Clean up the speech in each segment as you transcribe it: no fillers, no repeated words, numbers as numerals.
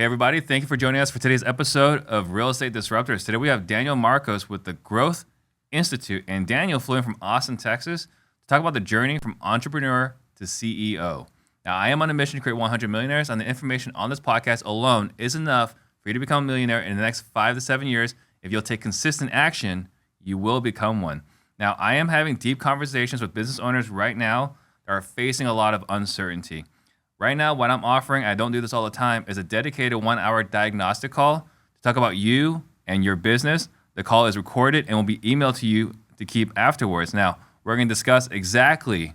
Hey everybody, thank you for joining us for today's episode of Real Estate Disruptors. Today we have Daniel Marcos with the Growth Institute, and Daniel flew in from Austin, Texas to talk about the journey from entrepreneur to CEO. Now, I am on a mission to create 100 millionaires, and the information on this podcast alone is enough for you to become a millionaire in the next 5 to 7 years. If you'll take consistent action, you will become one. Now, I am having deep conversations with business owners right now that are facing a lot of uncertainty. Right now, what I'm offering, I don't do this all the time, is a dedicated 1-hour diagnostic call to talk about you and your business. The call is recorded and will be emailed to you to keep afterwards. Now, we're going to discuss exactly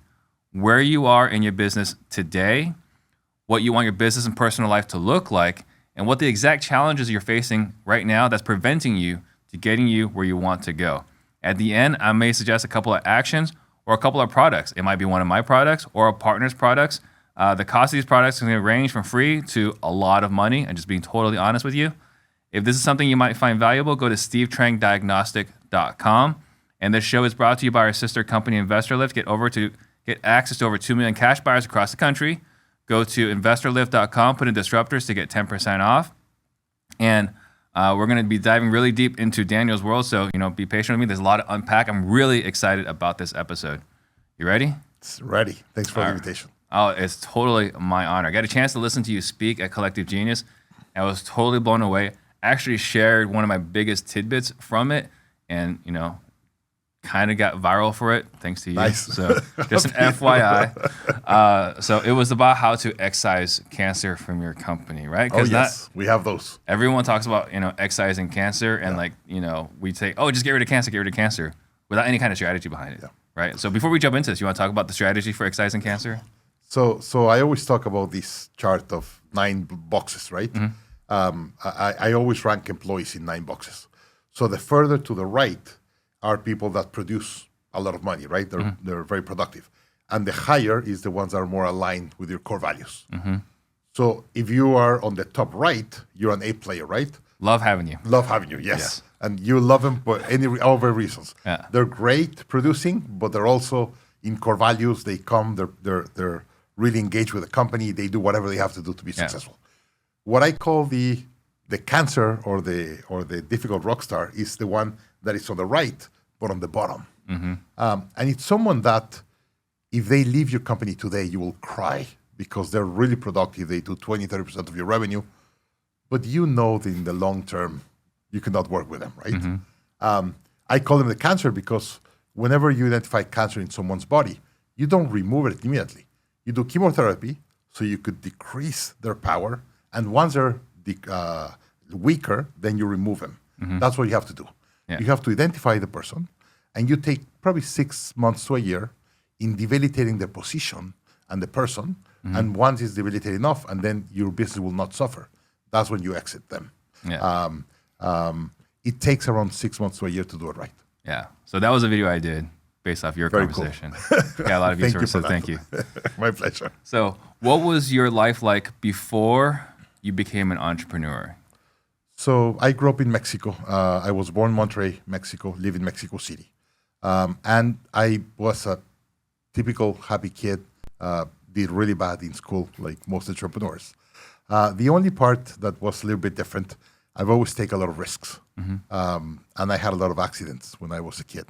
where you are in your business today, what you want your business and personal life to look like, and what the exact challenges you're facing right now that's preventing you to getting you where you want to go. At the end, I may suggest a couple of actions or a couple of products. It might be one of my products or a partner's products. The cost of these products is going to range from free to a lot of money, and just being totally honest with you. If this is something you might find valuable, go to stevetrang.com. And this show is brought to you by our sister company, InvestorLift. Get access to over 2 million cash buyers across the country. Go to InvestorLift.com, put in Disruptors to get 10% off. And we're going to be diving really deep into Daniel's world, so be patient with me. There's a lot to unpack. I'm really excited about this episode. You ready? It's ready. Thanks for the invitation. Oh, it's totally my honor. I got a chance to listen to you speak at Collective Genius. I was totally blown away. I actually shared one of my biggest tidbits from it, and kind of got viral for it, thanks to you. Nice. So just an FYI. So it was about how to excise cancer from your company, right? Oh, yes. We have those. Everyone talks about, excising cancer, and we say, oh, just get rid of cancer, without any kind of strategy behind it, right? So before we jump into this, you want to talk about the strategy for excising cancer? So I always talk about this chart of 9 boxes, right? Mm-hmm. I always rank employees in 9 boxes. So the further to the right are people that produce a lot of money, right? They're very productive. And the higher is the ones that are more aligned with your core values. Mm-hmm. So if you are on the top right, you're an A player, right? Love having you. Love having you, yes. And you love them for all very reasons. Yeah. They're great producing, but they're also in core values. They come, they're really engaged with the company. They do whatever they have to do to be successful. What I call the cancer or the difficult rock star is the one that is on the right, but on the bottom. Mm-hmm. And it's someone that if they leave your company today, you will cry because they're really productive. They do 20, 30% of your revenue, but that in the long term, you cannot work with them, right? Mm-hmm. I call them the cancer because whenever you identify cancer in someone's body, you don't remove it immediately. You do chemotherapy so you could decrease their power. And once they're weaker, then you remove them. Mm-hmm. That's what you have to do. Yeah. You have to identify the person, and you take probably 6 months to a year in debilitating the position and the person. Mm-hmm. And once it's debilitated enough, and then your business will not suffer. That's when you exit them. Yeah. It takes around 6 months to a year to do it right. Yeah. So that was a video I did based off your conversation. Cool. Got a lot of views for it, so thank you. My pleasure. So what was your life like before you became an entrepreneur? So I grew up in Mexico. I was born in Monterrey, Mexico, live in Mexico City. And I was a typical happy kid, did really bad in school, like most entrepreneurs. The only part that was a little bit different, I've always taken a lot of risks. Mm-hmm. And I had a lot of accidents when I was a kid.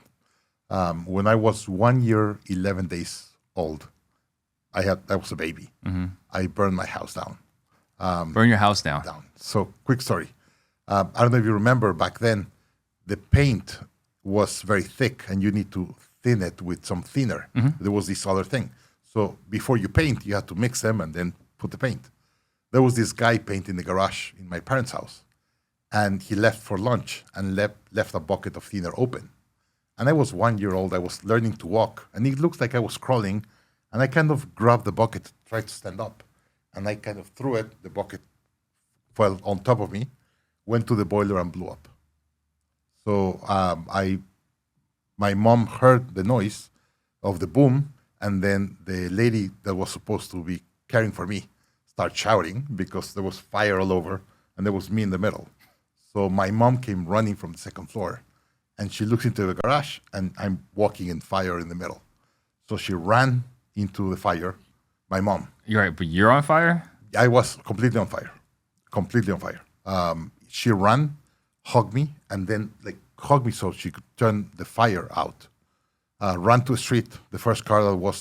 When I was 1 year, 11 days old, I was a baby. Mm-hmm. I burned my house down. Burn your house down. So quick story. I don't know if you remember back then, the paint was very thick and you need to thin it with some thinner. Mm-hmm. There was this other thing. So before you paint, you had to mix them and then put the paint. There was this guy painting the garage in my parents' house, and he left for lunch and left a bucket of thinner open. And I was 1 year old. I was learning to walk, and it looked like I was crawling, and I kind of grabbed the bucket, tried to stand up, and I kind of threw it. The bucket fell on top of me, went to the boiler and blew up. So my mom heard the noise of the boom, and then the lady that was supposed to be caring for me started shouting because there was fire all over, and there was me in the middle. So my mom came running from the second floor, and she looks into the garage, and I'm walking in fire in the middle. So she ran into the fire, my mom. You're right, but you're on fire? I was completely on fire. completely on fire. She ran, hugged me, and then like hugged me so she could turn the fire out. Ran to the street. The first car that was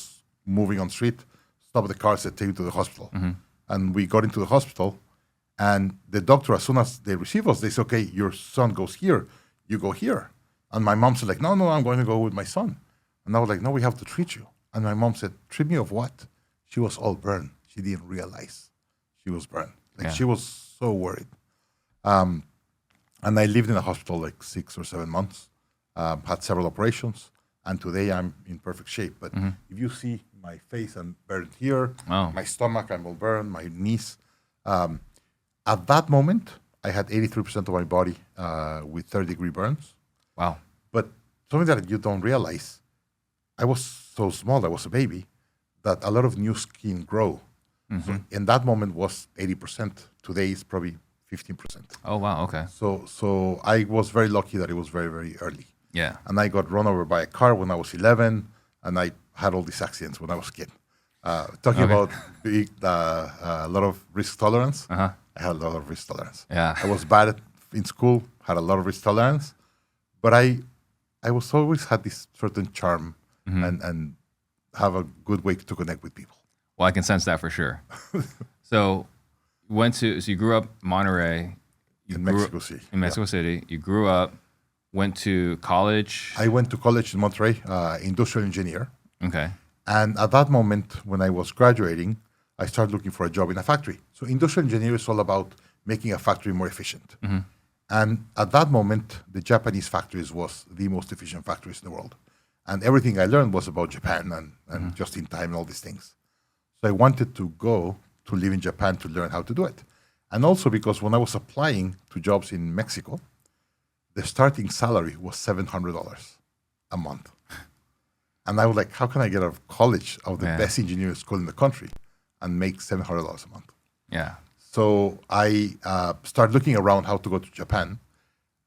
moving on the street stopped the car, said, "Take me to the hospital." And we got into the hospital. And the doctor, as soon as they receive us, they say, "Okay, your son goes here, you go here." And my mom said, like, no, I'm going to go with my son. And I was like, "No, we have to treat you." And my mom said, "Treat me of what?" She was all burned. She didn't realize she was burned. Like she was so worried. And I lived in a hospital like 6 or 7 months, had several operations. And today I'm in perfect shape. But if you see my face, I'm burned here. My stomach, I'm all burned. My knees. At that moment, I had 83% of my body with third-degree burns. Wow. But something that you don't realize, I was so small, I was a baby, that a lot of new skin grow. So in that moment was 80%. Today is probably 15%. Oh, wow. Okay. So I was very lucky that it was very, very early. Yeah. And I got run over by a car when I was 11, and I had all these accidents when I was a kid. Talking about a lot of risk tolerance, I had a lot of risk tolerance. Yeah. I was bad in school, had a lot of risk tolerance, but I was always had this certain charm and have a good way to connect with people. Well, I can sense that for sure. So you grew up in Monterey. In Mexico City. In Mexico City. You grew up, went to college. I went to college in Monterey, industrial engineer. Okay. And at that moment, when I was graduating, I started looking for a job in a factory. So industrial engineering is all about making a factory more efficient. And at that moment, the Japanese factories was the most efficient factories in the world. And everything I learned was about Japan and just in time and all these things. So I wanted to go to live in Japan to learn how to do it. And also because when I was applying to jobs in Mexico, the starting salary was $700 a month. And I was like, how can I get out of college, of the best engineering school in the country, and make $700 a month? Yeah. So I started looking around how to go to Japan.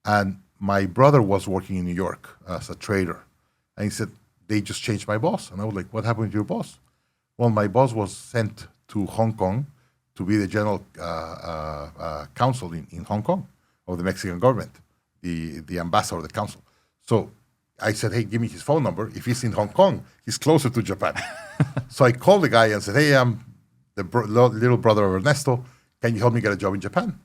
And my brother was working in New York as a trader. And he said, they just changed my boss. And I was like, what happened to your boss? Well, my boss was sent to Hong Kong to be the general counsel in Hong Kong of the Mexican government, the ambassador of the council. So I said, hey, give me his phone number. If he's in Hong Kong, he's closer to Japan. So I called the guy and said, hey, I'm the little brother of Ernesto. Can you help me get a job in Japan?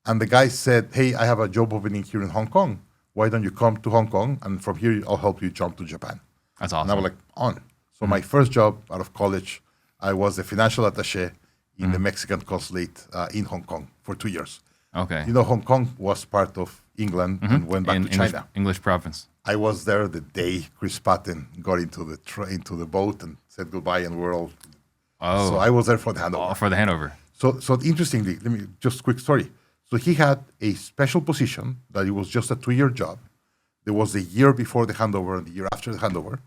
And the guy said, hey, I have a job opening here in Hong Kong. Why don't you come to Hong Kong? And from here, I'll help you jump to Japan. That's awesome. And I was like, on. So my first job out of college, I was the financial attaché in the Mexican consulate in Hong Kong for 2 years. Okay. You know, Hong Kong was part of England and went back to China. English province. I was there the day Chris Patton got into the boat and said goodbye, and we're all. Oh. So I was there for the handover. Oh, for the handover. So interestingly, let me just a quick story. So he had a special position that it was just a 2-year job. There was the year before the handover and the year after the handover,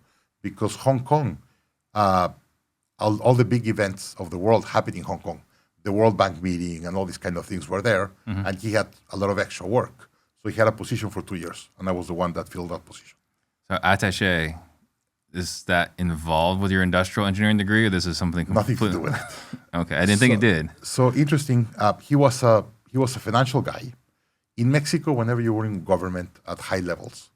because Hong Kong, all the big events of the world happened in Hong Kong. The World Bank meeting and all these kind of things were there, and he had a lot of extra work. So he had a position for 2 years, and I was the one that filled that position. So attaché, is that involved with your industrial engineering degree, or this is something Nothing to do with it. Okay, I didn't think it did. So interesting. He was a financial guy. In Mexico, whenever you were in government at high levels,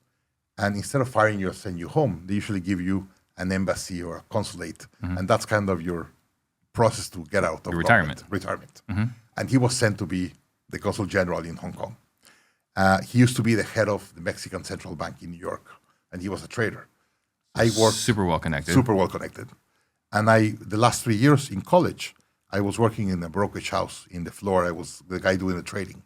and instead of firing you or sending you home, they usually give you an embassy or a consulate, and that's kind of your process to get out of retirement. And he was sent to be the consul general in Hong Kong. He used to be the head of the Mexican Central Bank in New York, and he was a trader. I worked super well connected. And the last 3 years in college, I was working in a brokerage house in the floor. I was the guy doing the trading.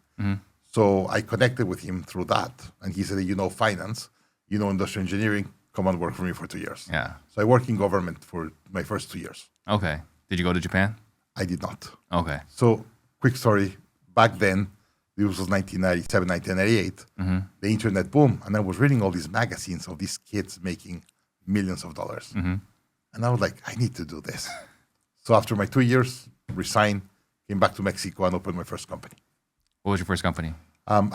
So I connected with him through that. And he said, you know finance, you know industrial engineering, come and work for me for 2 years. Yeah. So I worked in government for my first 2 years. Okay. Did you go to Japan? I did not. Okay. So quick story, back then, this was 1997, 1998, the internet boom. And I was reading all these magazines of these kids making millions of dollars. And I was like, I need to do this. So after my 2 years, resigned, came back to Mexico and opened my first company. What was your first company?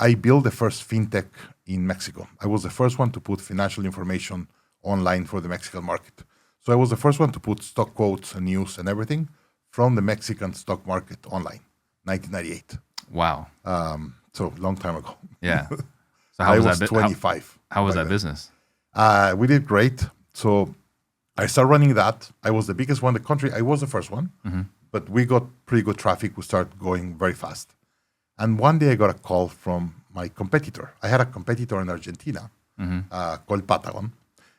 I built the first fintech in Mexico. I was the first one to put financial information online for the Mexican market. So I was the first one to put stock quotes and news and everything from the Mexican stock market online, 1998. Wow. So long time ago. Yeah. So how I was was that? 25. How was back that then. business? We did great. So I started running that. I was the biggest one in the country. I was the first one, but we got pretty good traffic. We started going very fast. And one day I got a call from my competitor. I had a competitor in Argentina called Patagon,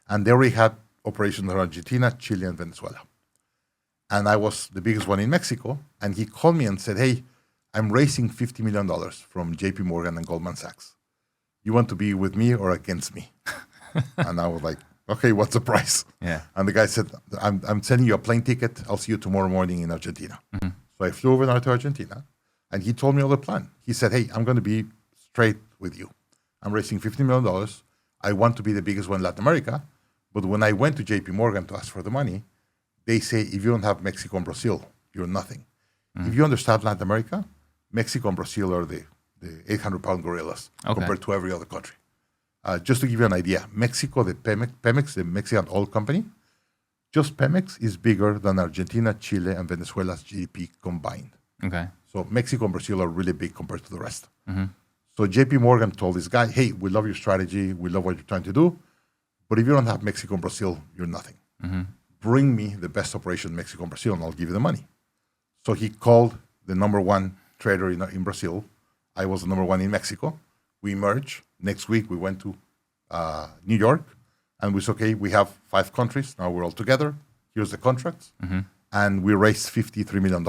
and they already had operations in Argentina, Chile, and Venezuela. And I was the biggest one in Mexico. And he called me and said, hey, I'm raising $50 million from JP Morgan and Goldman Sachs. You want to be with me or against me? And I was like, okay, what's the price? Yeah. And the guy said, I'm sending you a plane ticket. I'll see you tomorrow morning in Argentina. So I flew overnight to Argentina, and he told me all the plan. He said, hey, I'm going to be straight with you. I'm raising $50 million. I want to be the biggest one in Latin America. But when I went to JP Morgan to ask for the money, they say, if you don't have Mexico and Brazil, you're nothing. If you understand Latin America, Mexico and Brazil are the 800-pound gorillas compared to every other country. Just to give you an idea, Mexico, the Pemex, the Mexican oil company, just Pemex is bigger than Argentina, Chile, and Venezuela's GDP combined. Okay. So Mexico and Brazil are really big compared to the rest. So JP Morgan told this guy, hey, we love your strategy. We love what you're trying to do. But if you don't have Mexico and Brazil, you're nothing. Bring me the best operation in Mexico and Brazil, and I'll give you the money. So he called the number one trader in Brazil. I was the number one in Mexico. We merged. Next week, we went to New York, and we said, okay, we have 5 countries. Now we're all together. Here's the contracts. And we raised $53 million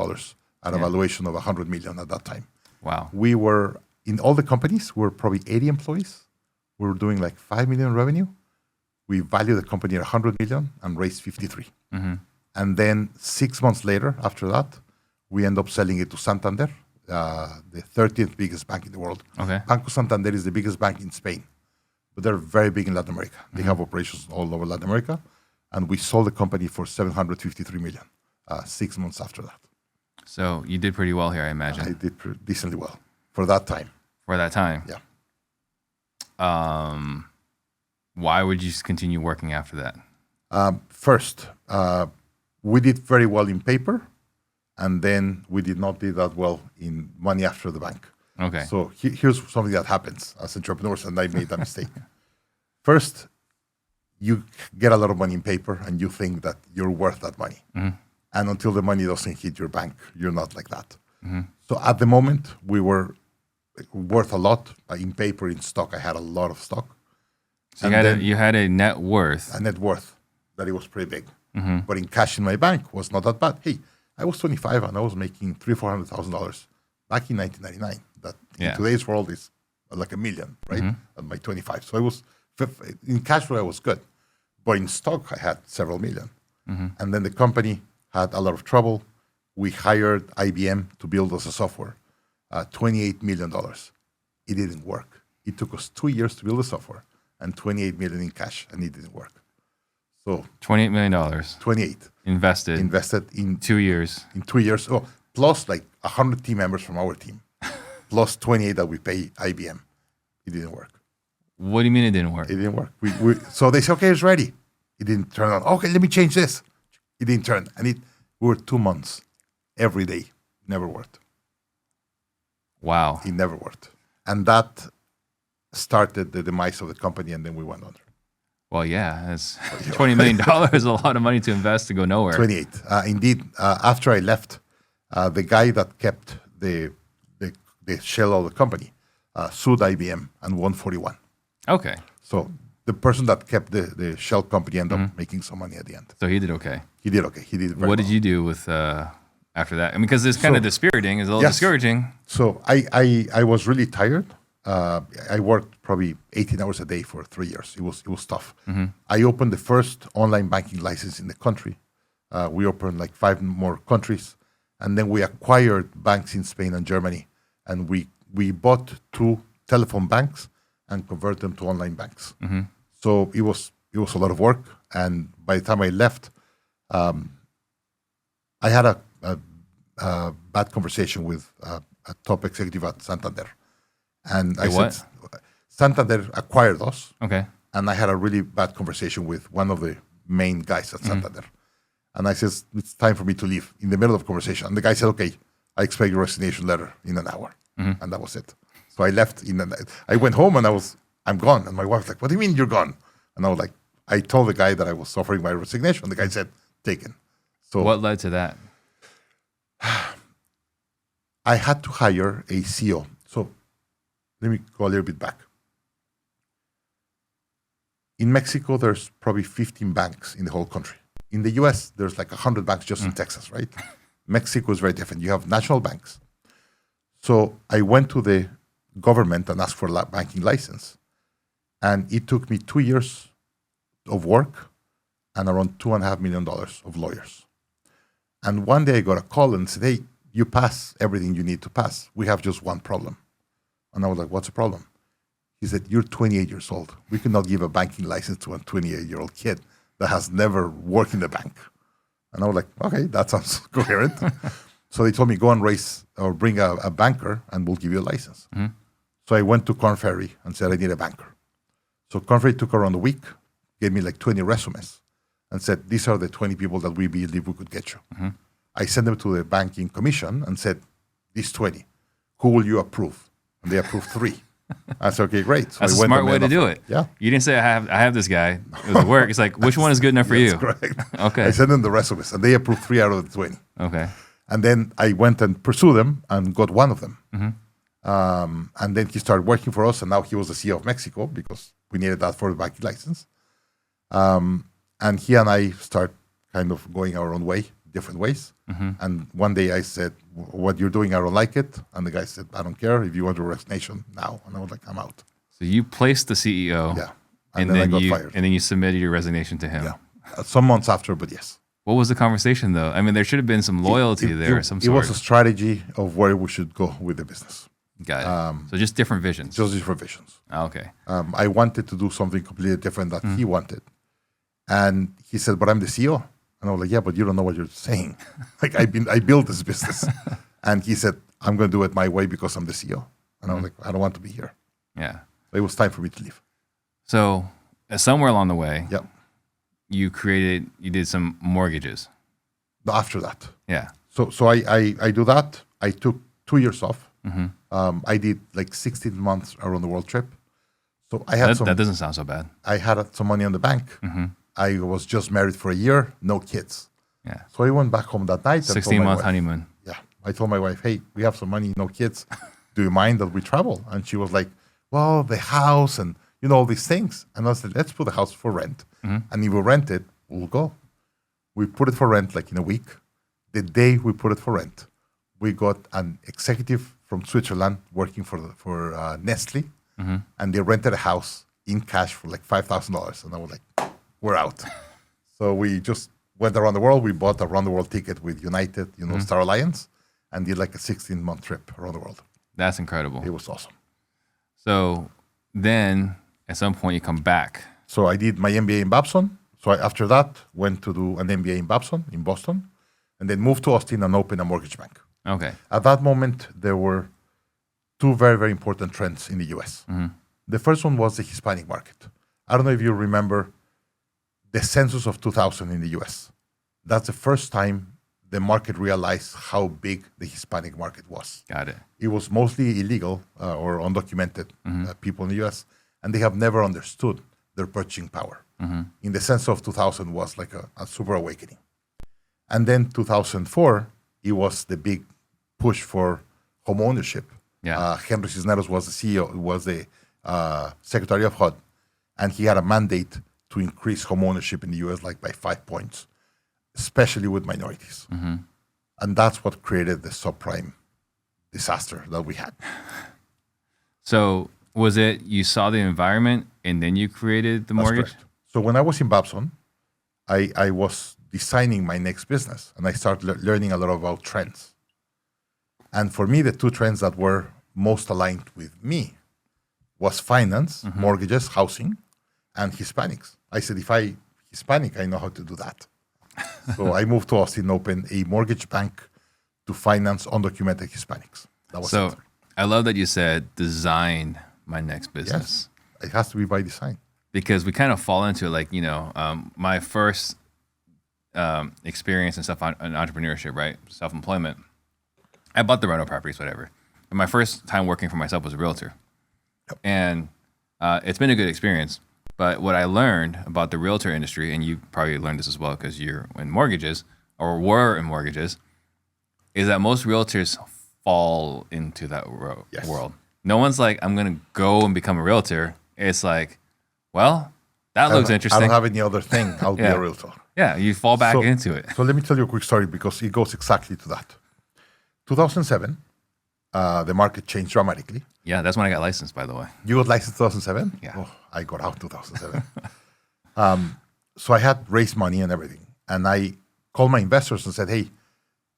at a valuation of $100 million at that time. Wow. We were, in all the companies, we were probably 80 employees. We were doing like $5 million revenue. We valued the company at $100 million and raised 53. And then 6 months later, after that, we end up selling it to Santander, the 13th biggest bank in the world. Okay. Banco Santander is the biggest bank in Spain, but they're very big in Latin America. They have operations all over Latin America, and we sold the company for $753 million 6 months after that. So you did pretty well here, I imagine. I did decently well for that time. For that time. Yeah. Why would you continue working after that? First, we did very well in paper, and then we did not do that well in money after the bank. Okay. So here's something that happens as entrepreneurs, and I made that mistake. First, you get a lot of money in paper, and you think that you're worth that money. And until the money doesn't hit your bank, you're not like that. So at the moment, we were worth a lot in paper. In stock, I had a lot of stock. So you had a net worth. A net worth that it was pretty big. But in cash in my bank was not that bad. Hey, I was 25 and I was making $300,000-$400,000 back in 1999. That in today's world is like $1 million, right? At my 25. So I was in cash flow, I was good, but in stock I had several million. And then the company had a lot of trouble. We hired IBM to build us a software, $28 million. It didn't work. It took us 2 years to build the software and $28 million in cash, and it didn't work. So $28 million 28 invested in 2 years. In 2 years, plus like 100 team members from our team, plus 28 that we pay IBM. It didn't work. What do you mean it didn't work? It didn't work. So they said, okay, it's ready. It didn't turn on. Okay, let me change this. It didn't turn. And we were 2 months every day. Never worked. Wow. It never worked. And that started the demise of the company, and then we went under. Well, yeah, it's $20 million is a lot of money to invest to go nowhere. 28. Indeed, after I left, the guy that kept the shell of the company sued IBM and won 41. Okay. So the person that kept the shell company ended up making some money at the end. So he did okay. He did okay. He did very What well. did you do with after that? I mean, because it's kind of dispiriting. It's a little discouraging. So I was really tired. I worked probably 18 hours a day for 3 years. It was tough. I opened the first online banking license in the country. We opened like 5 more countries, and then we acquired banks in Spain and Germany, and we bought 2 telephone banks and converted them to online banks. So it was a lot of work. And by the time I left, I had a bad conversation with a top executive at Santander. And I said, Santander acquired us. Okay. And I had a really bad conversation with one of the main guys at Santander. And I said, it's time for me to leave in the middle of the conversation. And the guy said, okay, I expect your resignation letter in an hour. and that was it. So I left. I went home and I'm gone. And my wife was like, "What do you mean you're gone?" And I was like, I told the guy that I was offering my resignation. The guy said, "Taken." So what led to that? I had to hire a CEO. So let me go a little bit back. In Mexico, there's probably 15 banks in the whole country. In the US, there's like 100 banks just in Texas, right? Mexico is very different. You have national banks. So I went to the government and asked for a banking license. And it took me 2 years of work and around $2.5 million of lawyers. And one day I got a call and said, "Hey, you pass everything you need to pass. We have just one problem." And I was like, "What's the problem?" He said, "You're 28 years old. We cannot give a banking license to a 28-year-old kid that has never worked in the bank." And I was like, "Okay, that sounds coherent." So they told me, "Go and bring a banker and we'll give you a license." So I went to Korn Ferry and said, "I need a banker." So Korn Ferry took around a week, gave me like 20 resumes and said, "These are the 20 people that we believe we could get you." I sent them to the banking commission and said, "These 20, who will you approve?" And they approved 3. I said, "Okay, great." So That's a smart way to do it. Yeah. You didn't say, I have this guy. It was work. It's like, which one is good enough for you? That's correct. Okay. I sent them the resumes and they approved 3 out of the 20. Okay. And then I went and pursued them and got one of them. And then he started working for us, and now he was the CEO of Mexico because we needed that for the banking license. And he and I start kind of going our own way, different ways. And one day I said, "What you're doing, I don't like it." And the guy said, "I don't care. If you want a resignation, now." And I was like, "I'm out." So you placed the CEO. Yeah. And then I then got you fired. and then you submitted your resignation to him. Yeah. Some months after, but yes. What was the conversation though? I mean, there should have been some loyalty there of some It sort. was a strategy of where we should go with the business. Got it. So just different visions. Just different visions. Okay. I wanted to do something completely different that he wanted. And he said, "But I'm the CEO." And I was like, "Yeah, but you don't know what you're saying." Like I built this business. And he said, "I'm going to do it my way because I'm the CEO." And I was like, "I don't want to be here." Yeah. So it was time for me to leave. So somewhere along the way, Yeah. you did some mortgages. After that. Yeah. So I do that. I took 2 years off. I did like 16 months around the world trip. So I had that doesn't sound so bad. I had some money in the bank. I was just married for a year, no kids. Yeah. So I went back home that night. 16-month honeymoon. Yeah. I told my wife, "Hey, we have some money, no kids. Do you mind that we travel?" And she was like, "Well, the house and all these things." And I said, "Let's put the house for rent. And if we rent it, we'll go." We put it for rent like in a week. The day we put it for rent, we got an executive from Switzerland working for Nestle, and they rented a house in cash for like $5,000. And I was like, "We're out." So we just went around the world. We bought a round the world ticket with United, Star Alliance, and did like a 16-month trip around the world. That's incredible. It was awesome. So then at some point you come back. So I did my MBA in Babson. So after that, went to do an MBA in Babson in Boston, and then moved to Austin and opened a mortgage bank. Okay. At that moment, there were 2 very, very important trends in the US. The first one was the Hispanic market. I don't know if you remember the census of 2000 in the US. That's the first time the market realized how big the Hispanic market was. Got it. It was mostly illegal or undocumented people in the US, and they have never understood their purchasing power. In the census of 2000 was like a super awakening. And then 2004, it was the big push for home ownership. Yeah. Henry Cisneros was the CEO, was the Secretary of HUD, and he had a mandate to increase home ownership in the US like by 5 points, especially with minorities. And that's what created the subprime disaster that we had. So was it you saw the environment and then you created the mortgage? That's correct. So when I was in Babson, I was designing my next business, and I started learning a lot about trends. And for me, the 2 trends that were most aligned with me was finance, mortgages, housing, and Hispanics. I said, if I Hispanic, I know how to do that. So I moved to Austin, opened a mortgage bank to finance undocumented Hispanics. That was it. I love that you said design my next business. Yes, it has to be by design. Because we kind of fall into it, like, my first experience and stuff on entrepreneurship, right? Self-employment. I bought the rental properties, whatever. my first time working for myself was a realtor. And it's been a good experience. But what I learned about the realtor industry, and you probably learned this as well because you're in mortgages or were in mortgages, is that most realtors fall into that world. No one's like, I'm going to go and become a realtor. It's like, well, that looks interesting. I don't have any other thing. I'll be a realtor. Yeah, you fall back into it. So let me tell you a quick story because it goes exactly to that. 2007, the market changed dramatically. Yeah, that's when I got licensed, by the way. You got licensed 2007? Yeah. Oh, I got out 2007. So I had raised money and everything. And I called my investors and said, hey,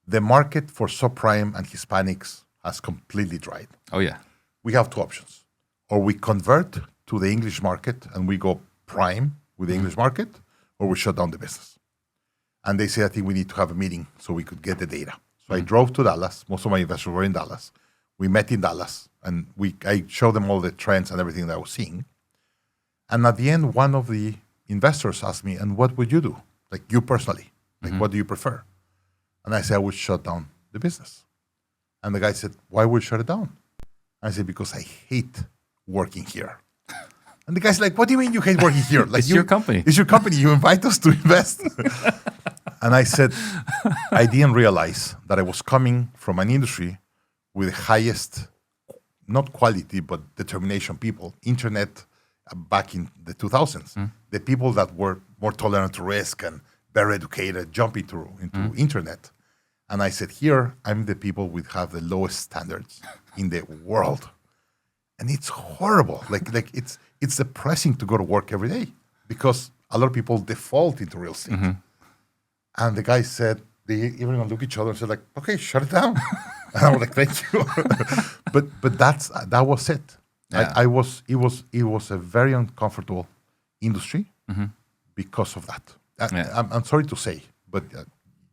the market for subprime and Hispanics has completely dried. Oh, yeah. We have two options. Or we convert to the English market and we go prime with the English market, or we shut down the business. And they said, I think we need to have a meeting so we could get the data. So I drove to Dallas. Most of my investors were in Dallas. We met in Dallas, and I showed them all the trends and everything that I was seeing. And at the end, one of the investors asked me, and what would you do? Like you personally, like what do you prefer? And I said, I would shut down the business. And the guy said, why would you shut it down? I said, because I hate working here. And the guy's like, what do you mean you hate working here? Like it's your company. It's your company. You invite us to invest. And I said, I didn't realize that I was coming from an industry with the highest, not quality, but determination people, internet back in the 2000s. The people that were more tolerant to risk and better educated jump into internet. And I said, here, I'm the people who have the lowest standards in the world. And it's horrible. Like it's depressing to go to work every day because a lot of people default into real estate. And the guy said, they even look at each other and said, like, okay, shut it down. And I was like, thank you. but that was it. Yeah. It was a very uncomfortable industry because of that. I'm sorry to say, but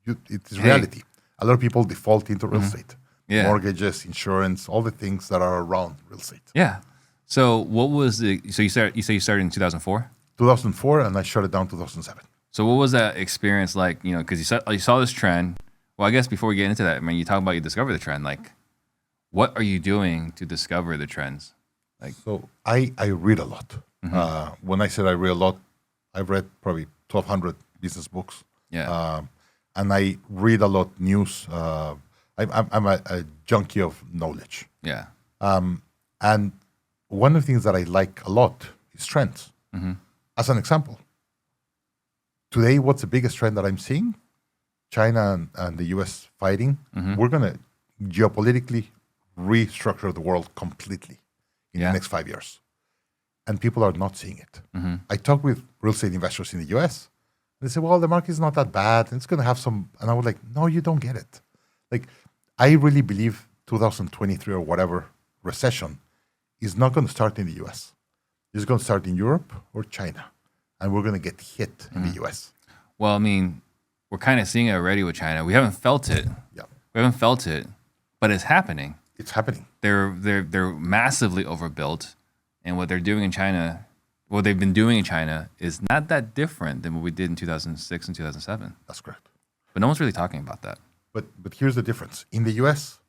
it is reality. A lot of people default into real estate. Yeah. Mortgages, insurance, all the things that are around real estate. Yeah. So what was so you say you started in 2004? 2004, and I shut it down 2007. So what was that experience like, because you saw this trend. Well, I guess before we get into that, I mean, you talk about you discover the trend. Like, what are you doing to discover the trends? Like, so I read a lot. When I said I read a lot, I've read probably 1,200 business books. Yeah. And I read a lot news. I'm a junkie of knowledge. Yeah. And one of the things that I like a lot is trends. As an example, today, what's the biggest trend that I'm seeing? China and the U.S. fighting. We're going to geopolitically restructure the world completely in the next 5 years. And people are not seeing it. I talk with real estate investors in the U.S. And they say, well, the market is not that bad. And it's going to have some. And I was like, no, you don't get it. Like, I really believe 2023 or whatever recession is not going to start in the U.S. It's going to start in Europe or China. And we're going to get hit in the U.S. Well, I mean, we're kind of seeing it already with China. We haven't felt it. Yeah. We haven't felt it, but it's happening. It's happening. They're massively overbuilt, and what they're doing in China, what they've been doing in China, is not that different than what we did in 2006 and 2007. That's correct. But no one's really talking about that. But here's the difference. In the U.S.,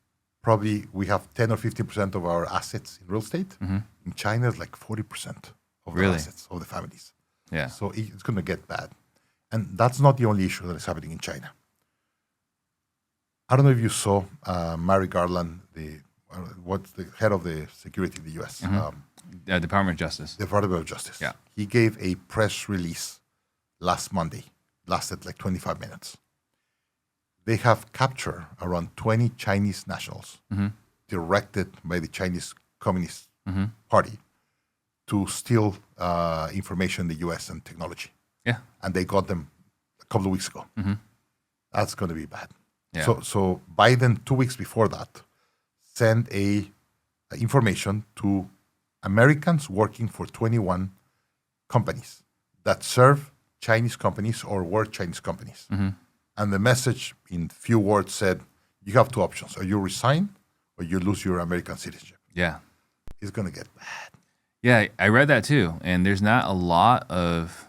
probably we have 10 or 15% of our assets in real estate. In China, it's like 40% of the assets of the families. Yeah. So it's going to get bad. And that's not the only issue that is happening in China. I don't know if you saw Mary Garland, what's the head of the security in the U.S. Department of Justice. Department of Justice. Yeah. He gave a press release last Monday, lasted like 25 minutes. They have captured around 20 Chinese nationals directed by the Chinese Communist Party to steal information in the U.S. and technology. Yeah. And they got them a couple of weeks ago. That's going to be bad. Yeah. So Biden, 2 weeks before that, sent a information to Americans working for 21 companies that serve Chinese companies or were Chinese companies. And the message in few words said, you have two options. Or you resign or you lose your American citizenship. Yeah. It's going to get bad. Yeah, I read that too. And there's not a lot of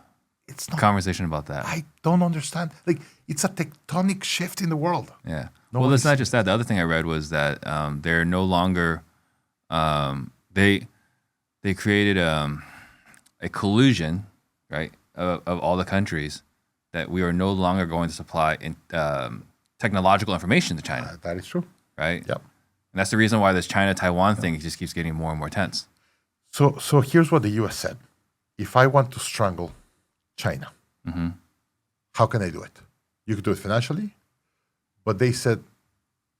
conversation about that. I don't understand. Like, it's a tectonic shift in the world. Yeah. Well, it's not just that. The other thing I read was that they're no longer they created a collusion, right, of all the countries that we are no longer going to supply technological information to China. That is true. Right? Yep. And that's the reason why this China-Taiwan thing just keeps getting more and more tense. So here's what the U.S. said. If I want to strangle China, how can I do it? You could do it financially, but they said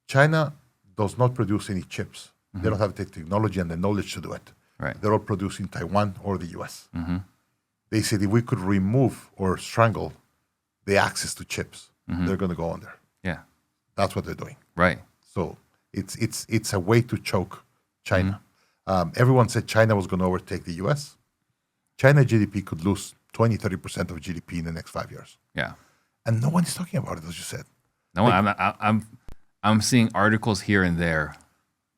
China does not produce any chips. They don't have the technology and the knowledge to do it. Right. They're all produced in Taiwan or the U.S. They said if we could remove or strangle the access to chips, they're going to go under. Yeah. That's what they're doing. Right. So it's a way to choke China. Everyone said China was going to overtake the U.S. China GDP could lose 20-30% of GDP in the next 5 years. Yeah. And no one is talking about it, as you said. No, I'm seeing articles here and there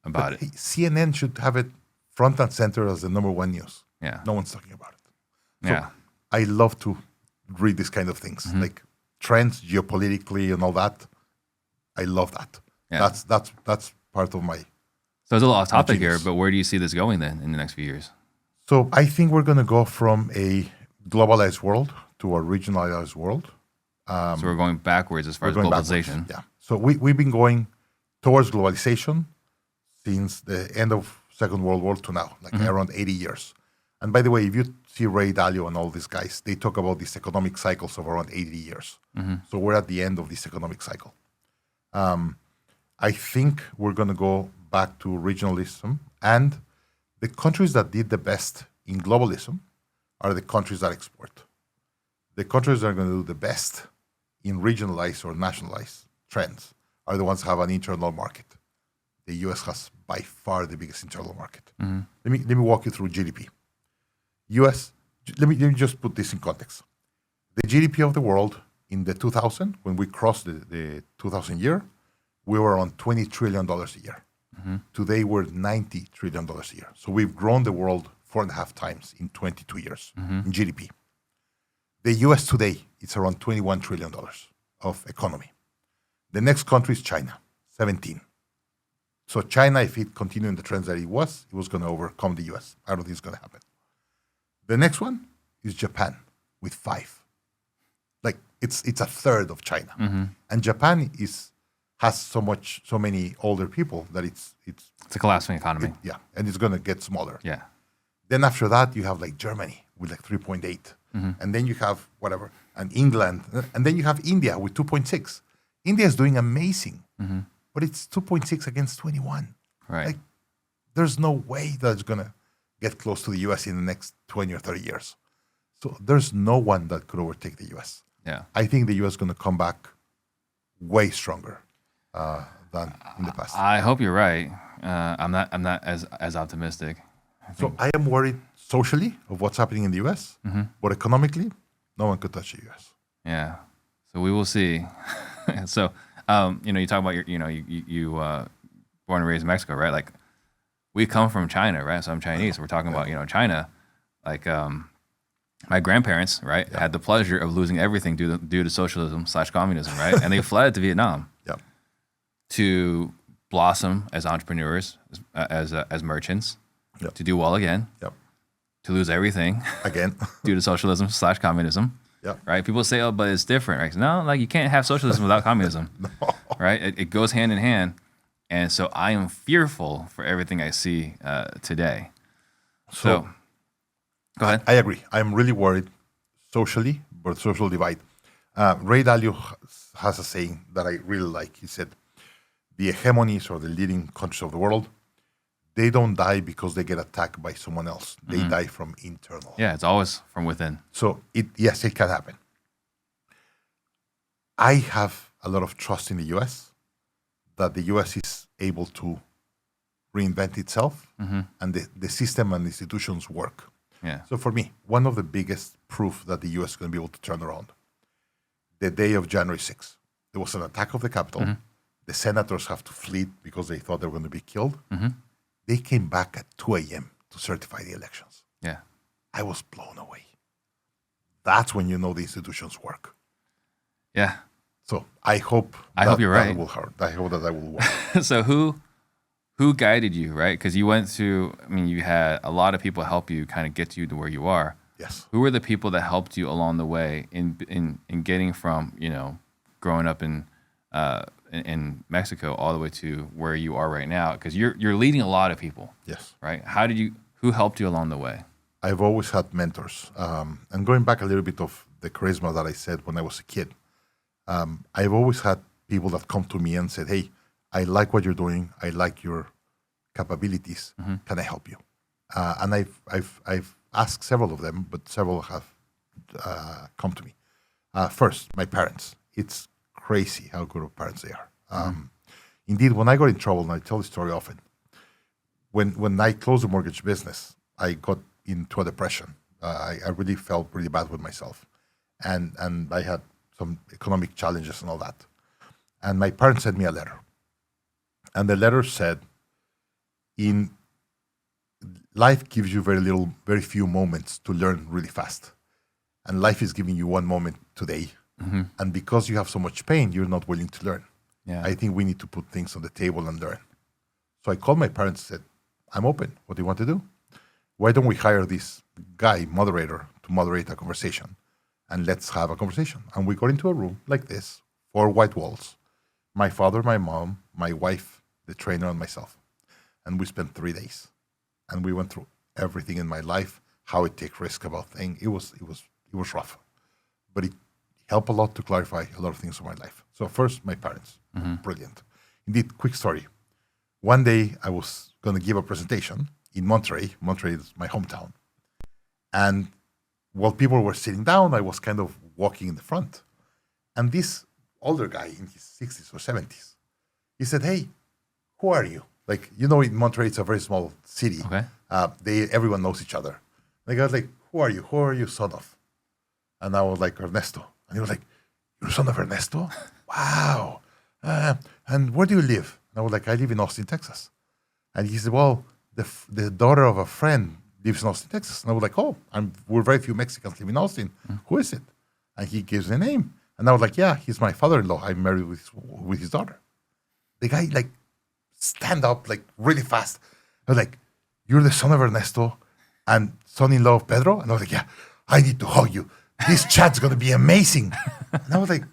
about it. CNN should have it front and center as the number one news. Yeah. No one's talking about it. So Yeah. I love to read these kind of things, like trends geopolitically and all that. I love that. Yeah. That's part of my. So it's a little off topic here, genius. but where do you see this going then in the next few years? So I think we're going to go from a globalized world to a regionalized world. So we're going backwards as far as We're going globalization. backwards. Yeah. So we've been going towards globalization since the end of Second World War to now, like around 80 years. And by the way, if you see Ray Dalio and all these guys, they talk about these economic cycles of around 80 years. So we're at the end of this economic cycle. I think we're going to go back to regionalism. And the countries that did the best in globalism are the countries that export. The countries that are going to do the best in regionalized or nationalized trends are the ones that have an internal market. The U.S. has by far the biggest internal market. Let me walk you through GDP. U.S. Let me just put this in context. The GDP of the world in the 2000, when we crossed the 2000 year, we were on $20 trillion a year. Today we're $90 trillion a year. So we've grown the world 4.5 times in 22 years in GDP. The U.S. today, it's around $21 trillion of economy. The next country is China, 17. So China, if it continued in the trends that it was going to overcome the U.S. I don't think it's going to happen. The next one is Japan with 5. Like it's a third of China, and Japan has so many older people that it's a collapsing economy. And it's going to get smaller. Yeah. Then after that, you have like Germany with like 3.8, and then you have whatever, and England, and then you have India with 2.6. India is doing amazing, but it's 2.6 against 21. Right. Like, there's no way that it's going to get close to the U.S. in the next 20 or 30 years. So there's no one that could overtake the U.S. Yeah. I think the U.S. is going to come back way stronger than in the past. I hope you're right. I'm not as optimistic. I am worried socially of what's happening in the U.S., but economically, no one could touch the U.S. Yeah. So we will see. So, you talk about you born and raised in Mexico, right? Like, we come from China, right? So I'm Chinese. So we're talking about, China. Like, my grandparents, right, had the pleasure of losing everything due to socialism/communism, right? And they fled to Vietnam to blossom as entrepreneurs, as merchants, to do well again, to lose everything again due to socialism/communism. Yeah. Right. People say, "Oh, but it's different." Right? No, like you can't have socialism without communism. No. Right? It goes hand in hand, and so I am fearful for everything I see today. So, go ahead. I agree. I'm really worried socially, but social divide. Ray Dalio has a saying that I really like. He said, "The hegemonies or the leading countries of the world, they don't die because they get attacked by someone else. They die from internal." Yeah, it's always from within. So yes, it can happen. I have a lot of trust in the U.S. that the U.S. is able to reinvent itself and the system and institutions work. Yeah. So for me, one of the biggest proof that the U.S. is going to be able to turn around, the day of January 6th, there was an attack of the Capitol. The senators have to flee because they thought they were going to be killed. They came back at 2 a.m. to certify the elections. Yeah. I was blown away. That's when you know the institutions work. Yeah. So I hope you're right. That will hurt. I hope that will work. So who guided you, right? Because you went through, you had a lot of people help you kind of get you to where you are. Yes. Who were the people that helped you along the way in getting from, growing up in Mexico all the way to where you are right now? Because you're leading a lot of people. Yes. Right? Who helped you along the way? I've always had mentors. And going back a little bit of the charisma that I said when I was a kid, I've always had people that come to me and said, hey, I like what you're doing. I like your capabilities. Mm-hmm. Can I help you? And I've asked several of them, but several have come to me. First, my parents. It's crazy how good of parents they are. Indeed, when I got in trouble, and I tell the story often, when I closed the mortgage business, I got into a depression. I really felt really bad with myself. And I had some economic challenges and all that. And my parents sent me a letter. And the letter said, in life gives you very few moments to learn really fast. And life is giving you one moment today. Mm-hmm. And because you have so much pain, you're not willing to learn. Yeah. I think we need to put things on the table and learn. So I called my parents and said, I'm open. What do you want to do? Why don't we hire this guy, moderator, to moderate a conversation? And let's have a conversation. And we got into a room like this, 4 white walls. My father, my mom, my wife, the trainer, and myself. And we spent 3 days. And we went through everything in my life, how I take risk about things. It was rough. But it helped a lot to clarify a lot of things in my life. So first, my parents. Mm-hmm. Brilliant. Indeed, quick story. One day, I was going to give a presentation in Monterrey. Monterrey is my hometown. And while people were sitting down, I was kind of walking in the front. And this older guy in his 60s or 70s, he said, hey, who are you? Like, in Monterrey, it's a very small city. Okay. Everyone knows each other. And the guy was like, who are you? Who are you son of? And I was like, Ernesto. And he was like, you're son of Ernesto? Wow. And where do you live? And I was like, I live in Austin, Texas. And he said, well, the daughter of a friend lives in Austin, Texas. And I was like, oh, we're very few Mexicans live in Austin. Mm. Who is it? And he gives the name. And I was like, yeah, he's my father-in-law. I'm married with his daughter. The guy, stand up, really fast. I was like, you're the son of Ernesto and son-in-law of Pedro? And I was like, yeah, I need to hug you. This chat's going to be amazing. And I was like,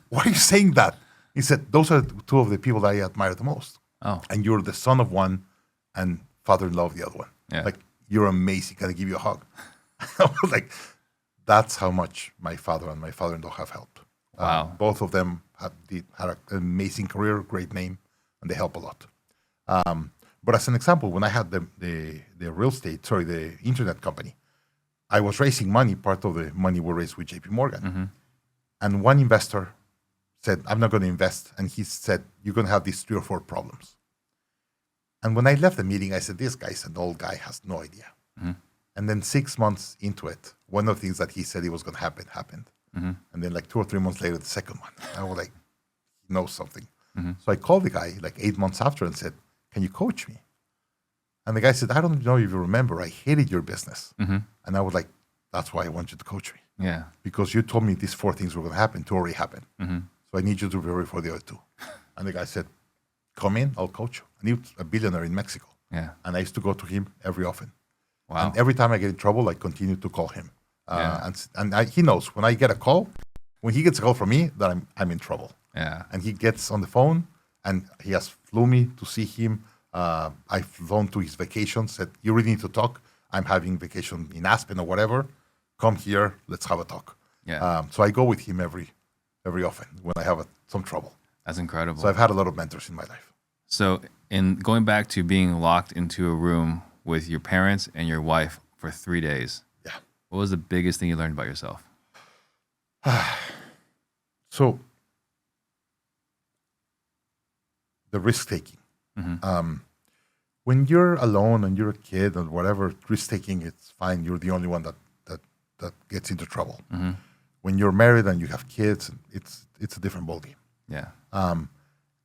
why are you saying that? He said, those are 2 of the people that I admire the most. Oh. And you're the son of one and father-in-law of the other one. Yeah. You're amazing. Can I give you a hug? I was like, that's how much my father and my father-in-law have helped. Wow. Both of them had an amazing career, great name, and they help a lot. But as an example, when I had the internet company, I was raising money. Part of the money we raised with JP Morgan. Mm-hmm. And one investor said, I'm not going to invest. And he said, you're going to have these 3 or 4 problems. And when I left the meeting, I said, this guy's an old guy, has no idea. Mm-hmm. And then 6 months into it, one of the things that he said it was going to happen happened. Mm-hmm. And then 2 or 3 months later, the second one. I was like, he knows something. Mm-hmm. So I called the guy 8 months after and said, can you coach me? And the guy said, I don't know if you remember, I hated your business. Mm-hmm. And I was like, that's why I want you to coach me. Yeah. Because you told me these 4 things were going to happen, 2 already happened. Mm-hmm. So I need you to be ready for the other 2. And the guy said, come in, I'll coach you. And he was a billionaire in Mexico. Yeah. And I used to go to him every often. Wow. And every time I get in trouble, I continue to call him. He knows when I get a call, when he gets a call from me, that I'm in trouble. Yeah. And he gets on the phone, and he has flew me to see him. I've flown to his vacation, said, you really need to talk. I'm having vacation in Aspen or whatever. Come here, let's have a talk. Yeah. So I go with him every often when I have some trouble. That's incredible. So I've had a lot of mentors in my life. So in going back to being locked into a room with your parents and your wife for 3 days, yeah, what was the biggest thing you learned about yourself? So the risk-taking. Mm-hmm. When you're alone and you're a kid and whatever, risk-taking, it's fine. You're the only one that gets into trouble. Mm-hmm. When you're married and you have kids, it's a different ballgame. Yeah.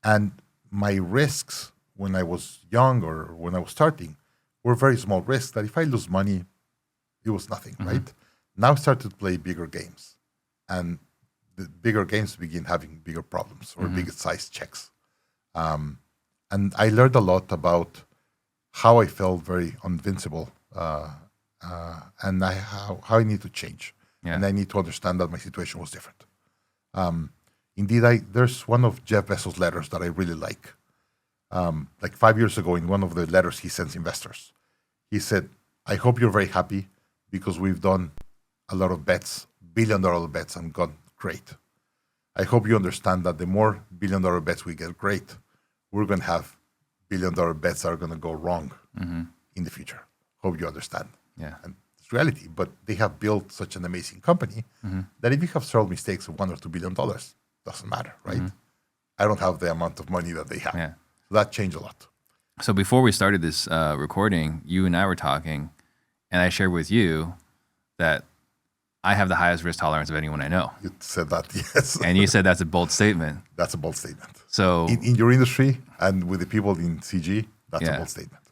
And my risks when I was young or when I was starting were very small risks that if I lose money, it was nothing, mm-hmm. right? Now I started to play bigger games. And the bigger games begin having bigger problems or bigger size checks. And I learned a lot about how I felt very invincible and how I need to change. Yeah. And I need to understand that my situation was different. Indeed, there's one of Jeff Bezos' letters that I really like. Like 5 years ago, in one of the letters he sends investors, he said, I hope you're very happy because we've done a lot of bets, billion-dollar bets, and gone great. I hope you understand that the more billion-dollar bets we get great, we're going to have billion-dollar bets that are going to go wrong in the future. Hope you understand. Yeah. And it's reality, but they have built such an amazing company that if you have several mistakes of $1 or $2 billion, doesn't matter, right? I don't have the amount of money that they have. Yeah. So that changed a lot. So before we started this recording, you and I were talking, and I shared with you that I have the highest risk tolerance of anyone I know. You said that, yes. And you said that's a bold statement. That's a bold statement. So in your industry and with the people in CG, that's a bold statement.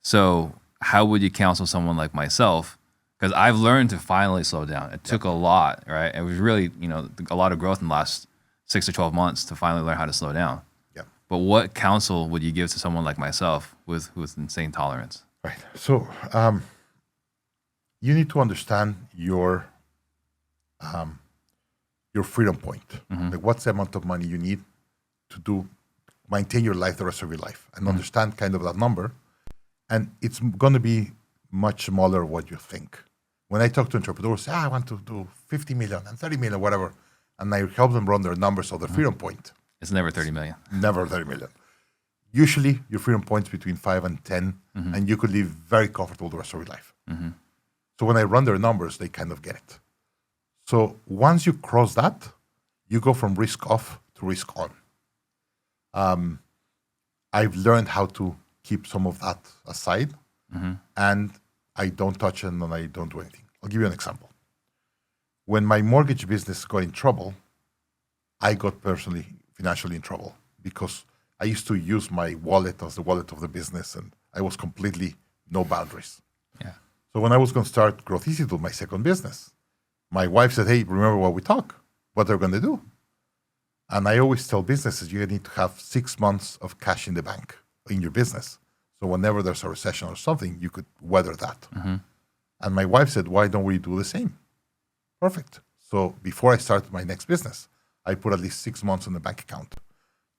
So how would you counsel someone like myself? Because I've learned to finally slow down. It took a lot, right? It was really, a lot of growth in the last 6 to 12 months to finally learn how to slow down. Yeah. But what counsel would you give to someone like myself with insane tolerance? Right. So you need to understand your freedom point. Like what's the amount of money you need to maintain your life the rest of your life, and understand kind of that number. And it's going to be much smaller what you think. When I talk to entrepreneurs, I want to do 50 million and 30 million, whatever, and I help them run their numbers of their freedom point. It's never 30 million. Never 30 million. Usually your freedom point is between 5 and 10, and you could live very comfortable the rest of your life. So when I run their numbers, they kind of get it. So once you cross that, you go from risk off to risk on. I've learned how to keep some of that aside, and I don't touch it and I don't do anything. I'll give you an example. When my mortgage business got in trouble, I got personally, financially in trouble because I used to use my wallet as the wallet of the business, and I was completely no boundaries. Yeah. So when I was going to start Growth Institute, my second business, my wife said, hey, remember what we talk, what they're going to do. And I always tell businesses, you need to have 6 months of cash in the bank in your business. So whenever there's a recession or something, you could weather that. And my wife said, why don't we do the same? Perfect. So before I started my next business, I put at least 6 months in the bank account.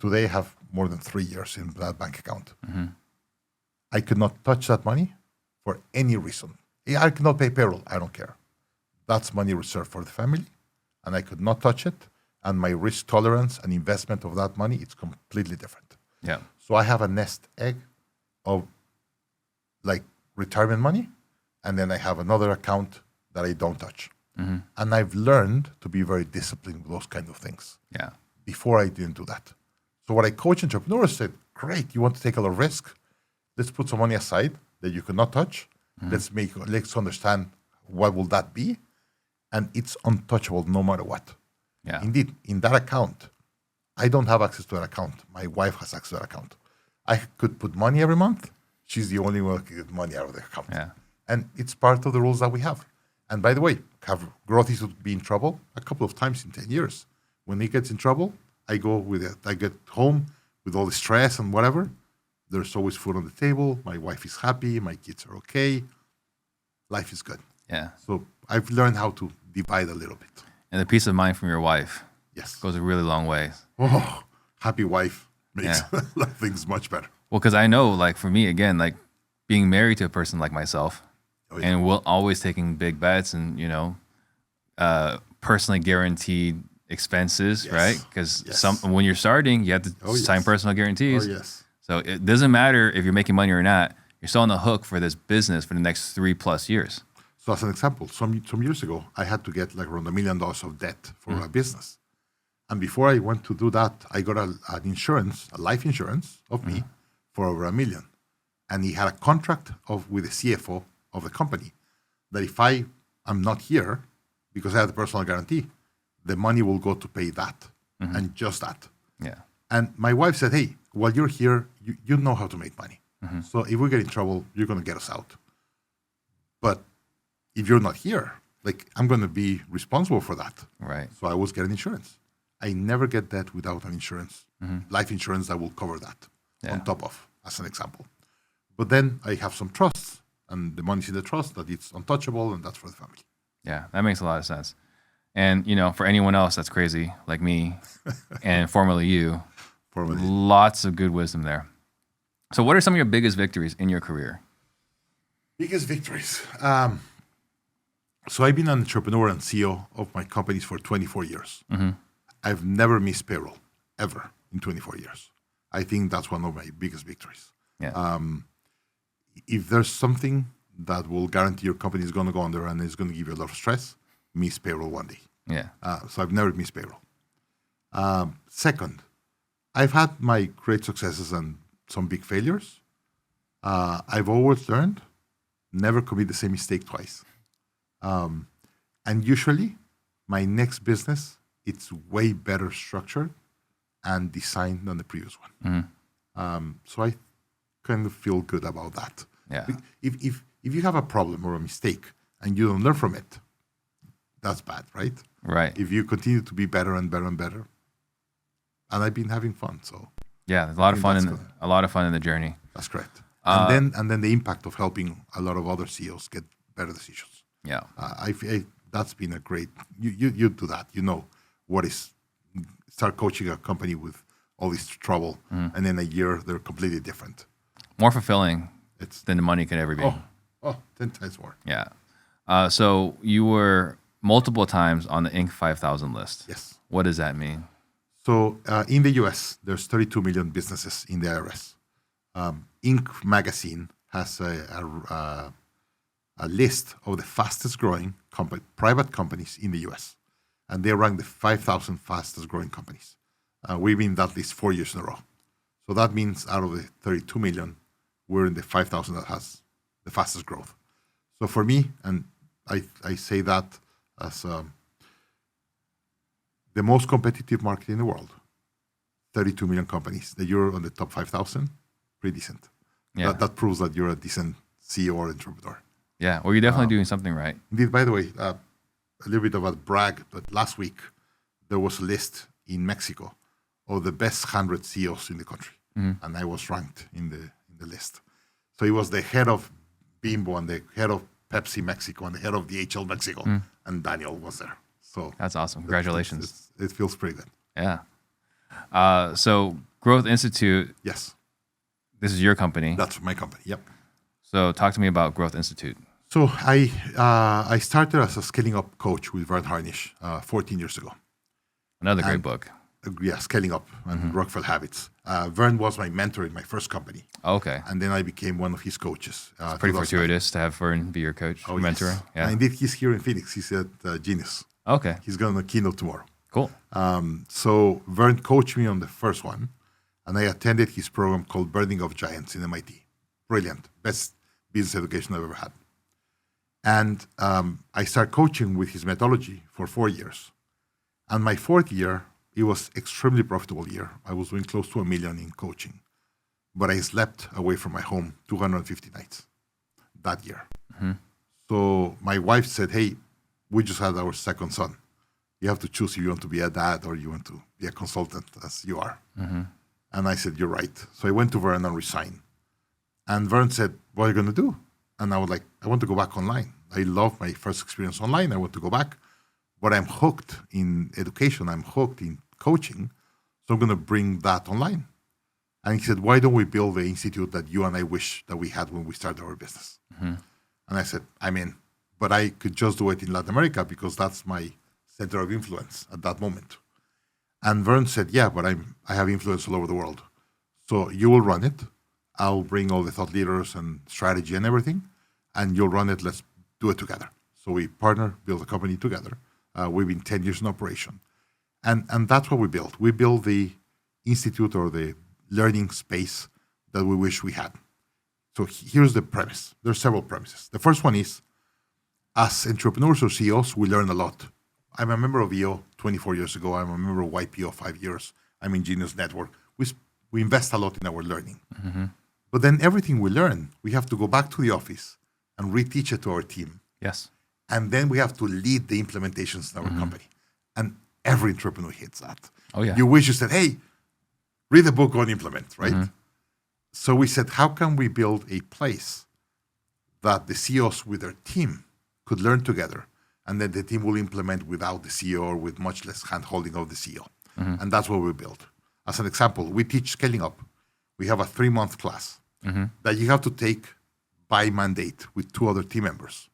Today, I have more than 3 years in that bank account. I could not touch that money for any reason. I could not pay payroll. I don't care. That's money reserved for the family, and I could not touch it. And my risk tolerance and investment of that money, it's completely different. Yeah. So I have a nest egg of like retirement money, and then I have another account that I don't touch. And I've learned to be very disciplined with those kind of things. Yeah. Before I didn't do that. So what I coach entrepreneurs said, great, you want to take a lot of risk? Let's put some money aside that you cannot touch. Let's understand what will that be. And it's untouchable no matter what. Yeah. Indeed, in that account, I don't have access to that account. My wife has access to that account. I could put money every month. She's the only one who can get money out of the account. Yeah. And it's part of the rules that we have. And by the way, have Growth Institute be in trouble a couple of times in 10 years. When he gets in trouble, I go with it. I get home with all the stress and whatever. There's always food on the table. My wife is happy. My kids are okay. Life is good. Yeah. So I've learned how to divide a little bit. And the peace of mind from your wife goes a really long way. Oh, happy wife makes things much better. Well, because I know, like for me, again, like being married to a person like myself, and we'll always taking big bets and personally guaranteed expenses, right? Because when you're starting, you have to sign personal guarantees. Oh, yes. So it doesn't matter if you're making money or not. You're still on the hook for this business for the next 3+ years. So as an example, some years ago, I had to get like around $1 million of debt for a business. And before I went to do that, I got an insurance, a life insurance of me for over $1 million. And he had a contract with the CFO of the company that if I am not here, because I have the personal guarantee, the money will go to pay that and just that. Yeah. And my wife said, hey, while you're here, you know how to make money. So if we get in trouble, you're going to get us out. But if you're not here, like I'm going to be responsible for that. Right. So I was getting insurance. I never get that without an insurance, life insurance that will cover that on top of, as an example. But then I have some trusts, and the money's in the trust that it's untouchable, and that's for the family. Yeah, that makes a lot of sense. And, for anyone else that's crazy, like me, and formerly you, lots of good wisdom there. So what are some of your biggest victories in your career? Biggest victories. So I've been an entrepreneur and CEO of my companies for 24 years. I've never missed payroll, ever, in 24 years. I think that's one of my biggest victories. Yeah. If there's something that will guarantee your company is going to go under and is going to give you a lot of stress, miss payroll one day. Yeah. So I've never missed payroll. Second, I've had my great successes and some big failures. I've always learned, never commit the same mistake twice. And usually, my next business, it's way better structured and designed than the previous one. So I kind of feel good about that. Yeah. If you have a problem or a mistake and you don't learn from it, that's bad, right? Right. If you continue to be better and better and better, and I've been having fun, so yeah, a lot of fun in the journey. That's correct. And then the impact of helping a lot of other CEOs get better decisions. Yeah. That's been a great. You do that. You know what is start coaching a company with all this trouble, and then a year they're completely different. More fulfilling than the money could ever be. 10 times more. Yeah. So you were multiple times on the Inc. 5000 list. Yes. What does that mean? So in the U.S., there's 32 million businesses in the IRS. Inc. magazine has a list of the fastest growing private companies in the U.S. And they rank the 5,000 fastest growing companies. We've been in that list 4 years in a row. So that means out of the 32 million, we're in the 5,000 that has the fastest growth. So for me, and I say that as the most competitive market in the world, 32 million companies, that you're on the top 5,000, pretty decent. Yeah. That proves that you're a decent CEO or entrepreneur. Yeah, well, you're definitely doing something right. Indeed, by the way, a little bit of a brag, but last week there was a list in Mexico of the best 100 CEOs in the country, and I was ranked in the list. So it was the head of Bimbo and the head of Pepsi Mexico and the head of DHL Mexico, and Daniel was there. So that's awesome. Congratulations. It feels pretty good. Yeah. So Growth Institute. Yes. This is your company. That's my company. Yep. So talk to me about Growth Institute. So I started as a scaling up coach with Vern Harnish 14 years ago. Another great book. Yeah, Scaling Up and Rockefeller Habits. Vern was my mentor in my first company. Okay. And then I became one of his coaches. It's pretty fortuitous to have Vern be your coach, mentor. Yes. Yeah. And indeed, he's here in Phoenix. He's at Genius. Okay. He's going to keynote tomorrow. Cool. So Vern coached me on the first one, and I attended his program called Birthing of Giants in MIT. Brilliant. Best business education I've ever had. And I started coaching with his methodology for 4 years. And my fourth year, it was extremely profitable year. I was doing close to $1 million in coaching. But I slept away from my home 250 nights that year. So my wife said, hey, we just had our second son. You have to choose if you want to be a dad or you want to be a consultant as you are. And I said, you're right. So I went to Vern and resigned. And Vern said, what are you going to do? And I was like, I want to go back online. I love my first experience online. I want to go back. But I'm hooked in education. I'm hooked in coaching. So I'm going to bring that online. And he said, why don't we build the institute that you and I wish that we had when we started our business? And I said, I'm in. But I could just do it in Latin America because that's my center of influence at that moment. And Vern said, yeah, but I have influence all over the world. So you will run it. I'll bring all the thought leaders and strategy and everything, and you'll run it. Let's do it together. So we partner, build a company together. We've been 10 years in operation. And that's what we built. We built the institute or the learning space that we wish we had. So here's the premise. There's several premises. The first one is, as entrepreneurs or CEOs, we learn a lot. I'm a member of EO 24 years ago. I'm a member of YPO 5 years. I'm in Genius Network. We invest a lot in our learning. But then everything we learn, we have to go back to the office and reteach it to our team. Yes. And then we have to lead the implementations in our company. And every entrepreneur hits that. Oh, yeah. You wish you said, hey, read the book, go and implement, right? So we said, how can we build a place that the CEOs with their team could learn together, and then the team will implement without the CEO or with much less hand-holding of the CEO. And that's what we built. As an example, we teach scaling up. We have a 3-month class that you have to take by mandate with 2 other team members.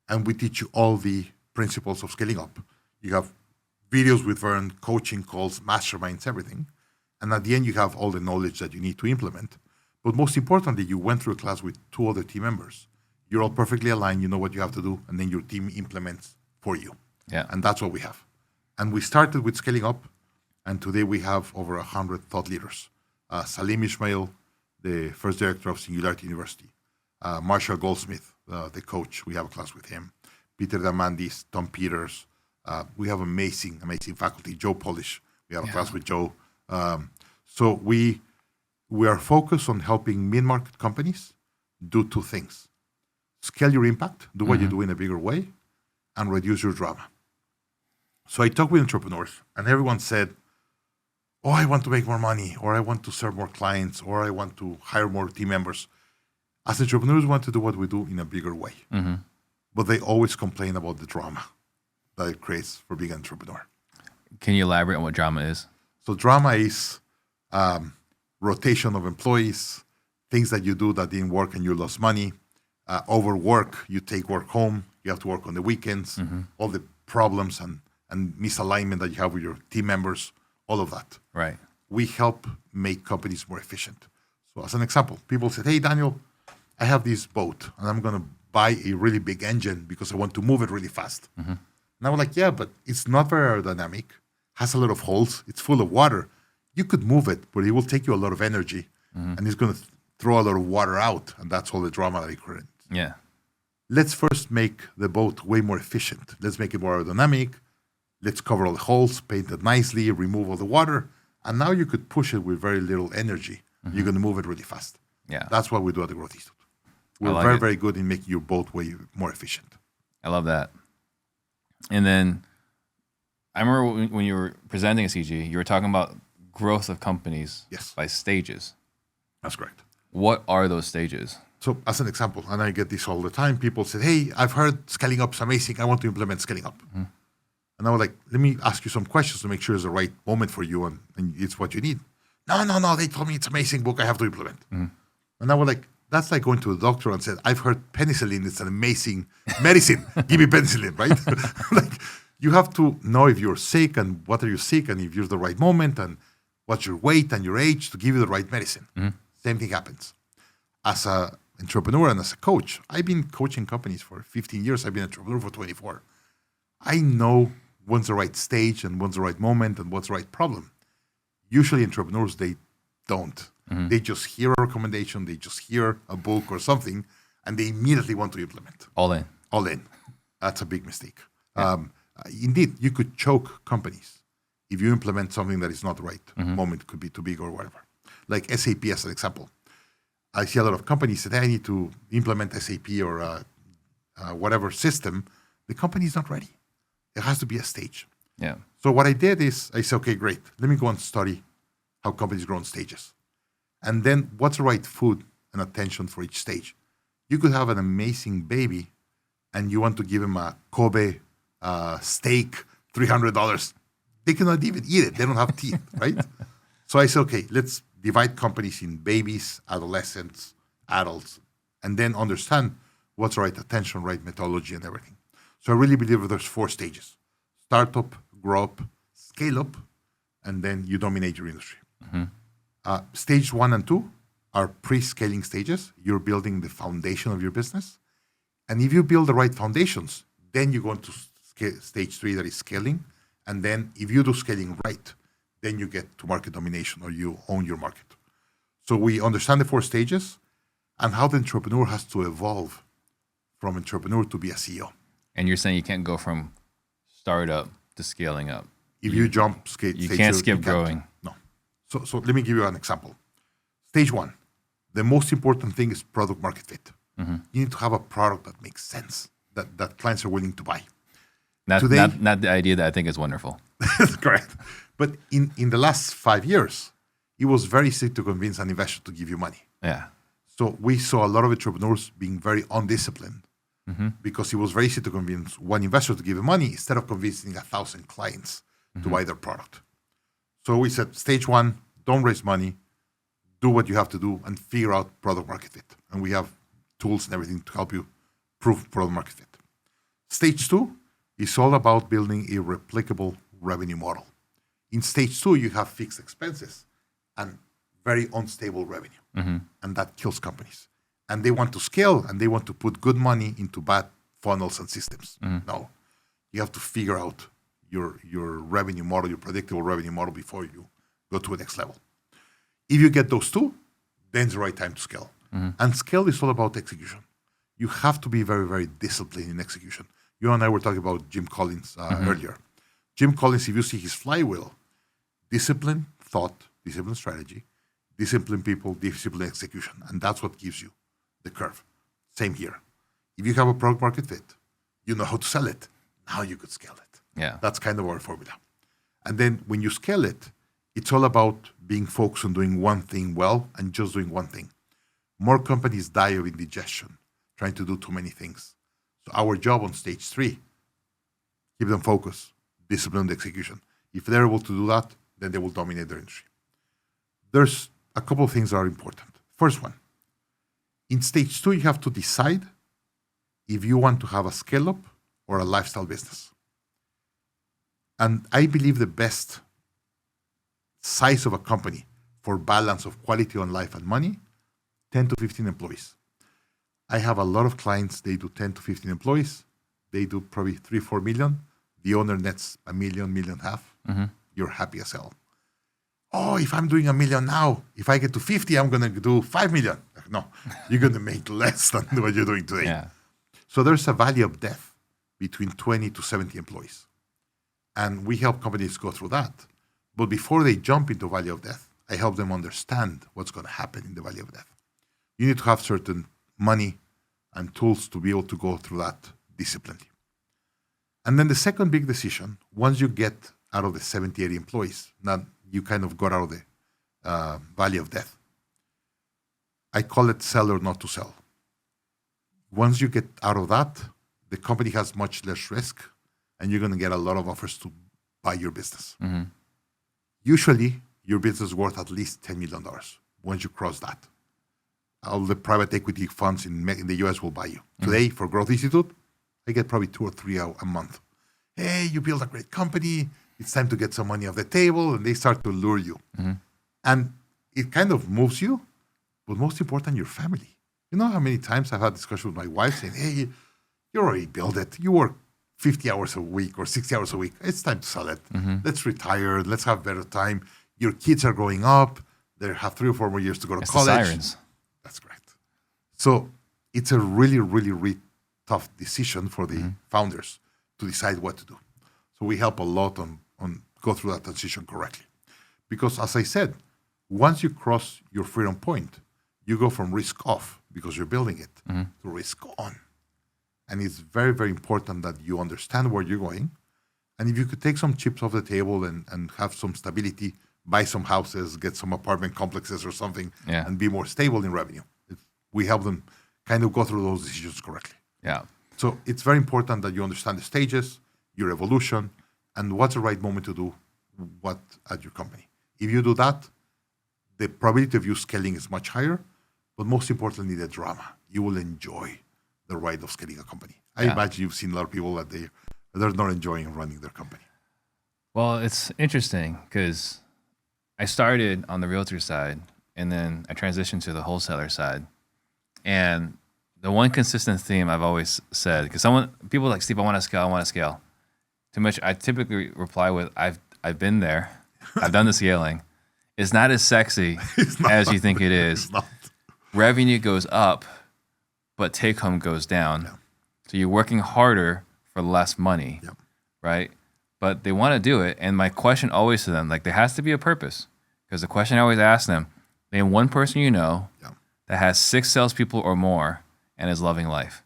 And we teach you all the principles of scaling up. You have videos with Vern, coaching calls, masterminds, everything. And at the end, you have all the knowledge that you need to implement. But most importantly, you went through a class with 2 other team members. You're all perfectly aligned. You know what you have to do. And then your team implements for you. Yeah. And that's what we have. And we started with scaling up. And today we have over 100 thought leaders. Salim Ismail, the first director of Singularity University. Marshall Goldsmith, the coach. We have a class with him. Peter Diamandis, Tom Peters. We have amazing faculty. Joe Polish. We have a class with Joe. So we are focused on helping mid-market companies do 2 things. Scale your impact, do what you do in a bigger way, and reduce your drama. So I talked with entrepreneurs, and everyone said, oh, I want to make more money, or I want to serve more clients, or I want to hire more team members. As entrepreneurs, we want to do what we do in a bigger way. But they always complain about the drama that it creates for being an entrepreneur. Can you elaborate on what drama is? So drama is rotation of employees, things that you do that didn't work and you lost money, overwork, you take work home, you have to work on the weekends, all the problems and misalignment that you have with your team members, all of that. Right. We help make companies more efficient. So as an example, people said, hey, Daniel, I have this boat and I'm going to buy a really big engine because I want to move it really fast. And I was like, yeah, but it's not very aerodynamic, has a lot of holes, it's full of water. You could move it, but it will take you a lot of energy and it's going to throw a lot of water out. And that's all the drama that it creates. Yeah. Let's first make the boat way more efficient. Let's make it more aerodynamic. Let's cover all the holes, paint it nicely, remove all the water. And now you could push it with very little energy. You're going to move it really fast. Yeah. That's what we do at the Growth Institute. We're like very, it. very good in making your boat way more efficient. I love that. And then I remember when you were presenting at CG, you were talking about growth of companies by stages. That's correct. What are those stages? So as an example, and I get this all the time, people say, hey, I've heard scaling up is amazing. I want to implement scaling up. And I was like, let me ask you some questions to make sure it's the right moment for you and it's what you need. No, they told me it's an amazing book I have to implement. And I was like, that's like going to a doctor and said, I've heard penicillin is an amazing medicine. Give me penicillin, right? Like, you have to know if you're sick and what are you sick and if you're the right moment and what's your weight and your age to give you the right medicine. Same thing happens. As an entrepreneur and as a coach, I've been coaching companies for 15 years. I've been an entrepreneur for 24. I know when's the right stage and when's the right moment and what's the right problem. Usually entrepreneurs, they don't. They just hear a recommendation, they just hear a book or something, and they immediately want to implement. All in. All in. That's a big mistake. Indeed, you could choke companies if you implement something that is not the right moment, could be too big or whatever. Like SAP as an example. I see a lot of companies that I need to implement SAP or whatever system. The company is not ready. It has to be a stage. Yeah. So what I did is I said, okay, great. Let me go and study how companies grow in stages. And then what's the right food and attention for each stage? You could have an amazing baby and you want to give him a Kobe steak, $300. They cannot even eat it. They don't have teeth, right? So I said, okay, let's divide companies in babies, adolescents, adults, and then understand what's the right attention, right methodology, and everything. So I really believe there's 4 stages. Startup, grow up, scale up, and then you dominate your industry. Stage 1 and 2 are pre-scaling stages. You're building the foundation of your business. And if you build the right foundations, then you go into stage 3, that is scaling. And then if you do scaling right, then you get to market domination or you own your market. So we understand the 4 stages and how the entrepreneur has to evolve from entrepreneur to be a CEO. And you're saying you can't go from startup to scaling up. If you jump you can't skip growing. No. So let me give you an example. Stage 1, the most important thing is product market fit. You need to have a product that makes sense, that clients are willing to buy. Not the idea that I think is wonderful. That's correct. But in the last 5 years, it was very easy to convince an investor to give you money. Yeah. So we saw a lot of entrepreneurs being very undisciplined because it was very easy to convince one investor to give you money instead of convincing 1,000 clients to buy their product. So we said, stage one, don't raise money, do what you have to do and figure out product market fit. And we have tools and everything to help you prove product market fit. Stage two is all about building a replicable revenue model. In stage two, you have fixed expenses and very unstable revenue. And that kills companies. And they want to scale and they want to put good money into bad funnels and systems. No, you have to figure out your revenue model, your predictable revenue model before you go to the next level. If you get those two, then it's the right time to scale. And scale is all about execution. You have to be very, very disciplined in execution. You and I were talking about Jim Collins earlier. Jim Collins, if you see his flywheel, discipline, thought, discipline, strategy, discipline people, discipline execution. And that's what gives you the curve. Same here. If you have a product market fit, you know how to sell it. Now you could scale it. Yeah. That's kind of our formula. And then when you scale it, it's all about being focused on doing one thing well and just doing one thing. More companies die of indigestion, trying to do too many things. So our job on stage three, keep them focused, discipline the execution. If they're able to do that, then they will dominate their industry. There's a couple of things that are important. First one, in stage two, you have to decide if you want to have a scale-up or a lifestyle business. And I believe the best size of a company for balance of quality on life and money, 10 to 15 employees. I have a lot of clients, they do 10 to 15 employees. They do probably 3-4 million. The owner nets $1 million, $1.5 million. You're happy as hell. Oh, if I'm doing $1 million now, if I get to 50, I'm going to do 5 million. No, you're going to make less than what you're doing today. Yeah. So there's a valley of death between 20 to 70 employees. And we help companies go through that. But before they jump into valley of death, I help them understand what's going to happen in the valley of death. You need to have certain money and tools to be able to go through that disciplinedly. And then the second big decision, once you get out of the 70, 80 employees, now you kind of got out of the valley of death. I call it sell or not to sell. Once you get out of that, the company has much less risk and you're going to get a lot of offers to buy your business. Usually, your business is worth at least $10 million once you cross that. All the private equity funds in the US will buy you. Today, for Growth Institute, I get probably 2 or 3 a month. Hey, you build a great company. It's time to get some money off the table. And they start to lure you. And it kind of moves you, but most important, your family. You know how many times I've had discussions with my wife saying, hey, you already built it. You work 50 hours a week or 60 hours a week. It's time to sell it. Let's retire. Let's have better time. Your kids are growing up. They have 3 or 4 more years to go to college. The sirens. That's correct. So it's a really, really, really tough decision for the founders to decide what to do. So we help a lot on go through that transition correctly. Because as I said, once you cross your freedom point, you go from risk off because you're building it to risk on. And it's very, very important that you understand where you're going. And if you could take some chips off the table and have some stability, buy some houses, get some apartment complexes or something, and be more stable in revenue. We help them kind of go through those decisions correctly. Yeah. So it's very important that you understand the stages, your evolution, and what's the right moment to do what at your company. If you do that, the probability of you scaling is much higher, but most importantly, the drama. You will enjoy the ride of scaling a company. I imagine you've seen a lot of people that they're not enjoying running their company. Well, it's interesting because I started on the realtor side and then I transitioned to the wholesaler side. And the one consistent theme I've always said, because people are like, Steve, I want to scale. To which I typically reply with, I've been there. I've done the scaling. It's not as sexy as you think it is. It's not. Revenue goes up, but take home goes down. Yeah. So you're working harder for less money, right? But they want to do it. And my question always to them, like there has to be a purpose. Because the question I always ask them, name one person you know that has 6 salespeople or more and is loving life.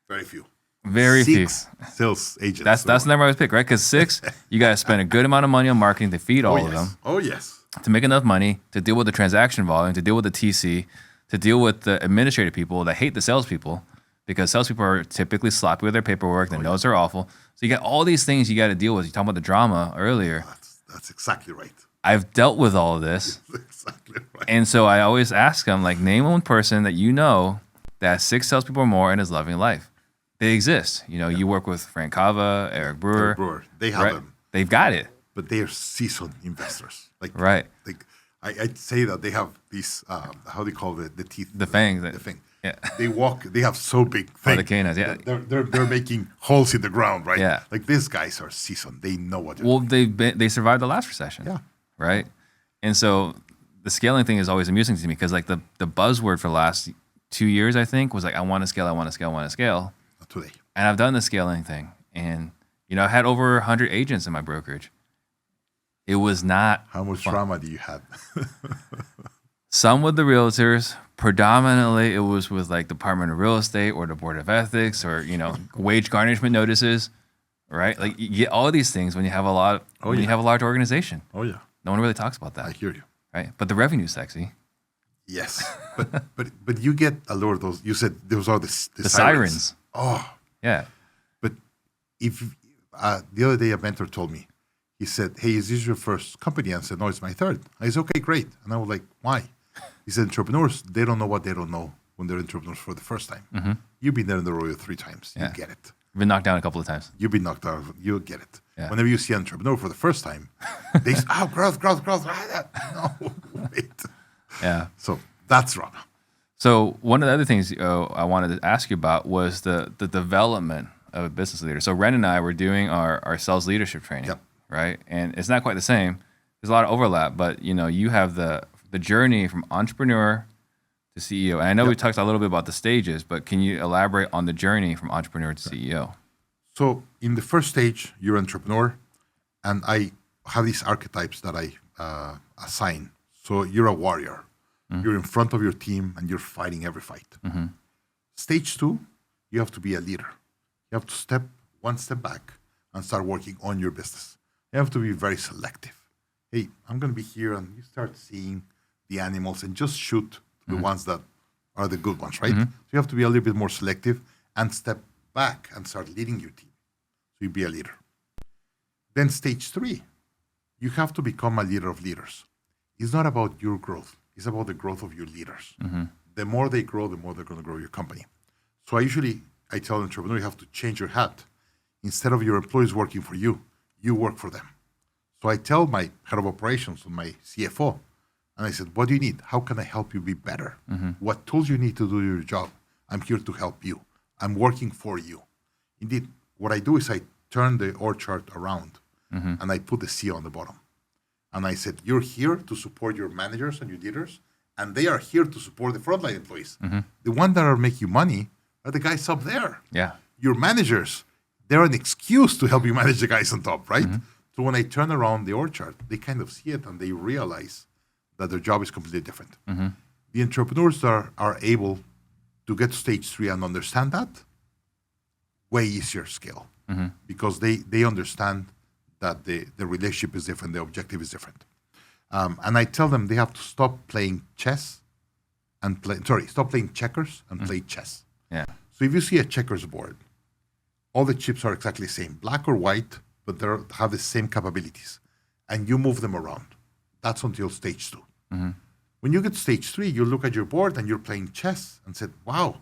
Very few. Very few. 6 sales agents. That's the number I always pick, right? Because 6, you got to spend a good amount of money on marketing to feed all of them. Oh, yes. To make enough money, to deal with the transaction volume, to deal with the TC, to deal with the administrative people that hate the salespeople, because salespeople are typically sloppy with their paperwork. Their notes are awful. So you got all these things you got to deal with. You talked about the drama earlier. That's exactly right. I've dealt with all of this. That's exactly right. And so I always ask them, like, name one person that you know that has 6 salespeople or more and is loving life. They exist. You know, you work with Frank Cava, Eric Brewer. They have them. They've got it. But they are seasoned investors. Right. I'd say that they have these, how do you call it? The teeth. The fangs. The thing. Yeah. They have so big things. The canines, yeah. They're making holes in the ground, right? Yeah. Like these guys are seasoned. They know what they're doing. They survived the last recession. Yeah. Right. And so the scaling thing is always amusing to me because like the buzzword for the last 2 years, I think, was like, I want to scale. Not today. And I've done the scaling thing. And, you know, I had over 100 agents in my brokerage. It was not How much fun. drama do you have? Some with the realtors. Predominantly, it was with like Department of Real Estate or the Board of Ethics or, you know, wage garnishment notices, right? Like you get all these things when you have you have a large organization. Oh, yeah. No one really talks about that. I hear you. Right? But the revenue's sexy. Yes. But you get a lot of those. You said those are the sirens. Oh. Yeah. But if the other day a mentor told me, he said, hey, is this your first company? And I said, no, it's my third. I said, okay, great. And I was like, why? He said, entrepreneurs, they don't know what they don't know when they're entrepreneurs for the first time. Mm-hmm. You've been there in the rodeo 3 times. Yeah. You get it. You've been knocked down a couple of times. You've been knocked out. You get it. Yeah. Whenever you see an entrepreneur for the first time, they say, oh, growth. No, wait. Yeah. So that's drama. So one of the other things I wanted to ask you about was the development of a business leader. So Ren and I were doing our sales leadership training, right? And it's not quite the same. There's a lot of overlap, but you know, you have the journey from entrepreneur to CEO. And I know we talked a little bit about the stages, but can you elaborate on the journey from entrepreneur to CEO? So in the first stage, you're an entrepreneur, and I have these archetypes that I assign. So you're a warrior. Mm-hmm. You're in front of your team, and you're fighting every fight. Mm-hmm. Stage 2, you have to be a leader. You have to step one step back and start working on your business. You have to be very selective. Hey, I'm going to be here, and you start seeing the animals and just shoot the ones that are the good ones, right? Mm-hmm. So you have to be a little bit more selective and step back and start leading your team. So you be a leader. Then stage 3, you have to become a leader of leaders. It's not about your growth. It's about the growth of your leaders. Mm-hmm. The more they grow, the more they're going to grow your company. So I tell entrepreneurs, you have to change your hat. Instead of your employees working for you, you work for them. So I tell my head of operations and my CFO, and I said, what do you need? How can I help you be better? Mm-hmm. What tools you need to do your job? I'm here to help you. I'm working for you. Indeed, what I do is I turn the org chart around and I put the CEO on the bottom. And I said, you're here to support your managers and your leaders, and they are here to support the frontline employees. Mm-hmm. The ones that are making you money are the guys up there. Yeah. Your managers, they're an excuse to help you manage the guys on top, right? Mm-hmm. So when I turn around the org chart, they kind of see it and they realize that their job is completely different. Mm-hmm. The entrepreneurs are able to get to stage 3 and understand that way easier scale because they understand that the relationship is different, the objective is different. And I tell them they have to stop playing chess and stop playing checkers and play chess. Yeah. So if you see a checkers board, all the chips are exactly the same, black or white, but they have the same capabilities. And you move them around. That's until stage 2. Mm-hmm. When you get to stage 3, you look at your board and you're playing chess and said, wow,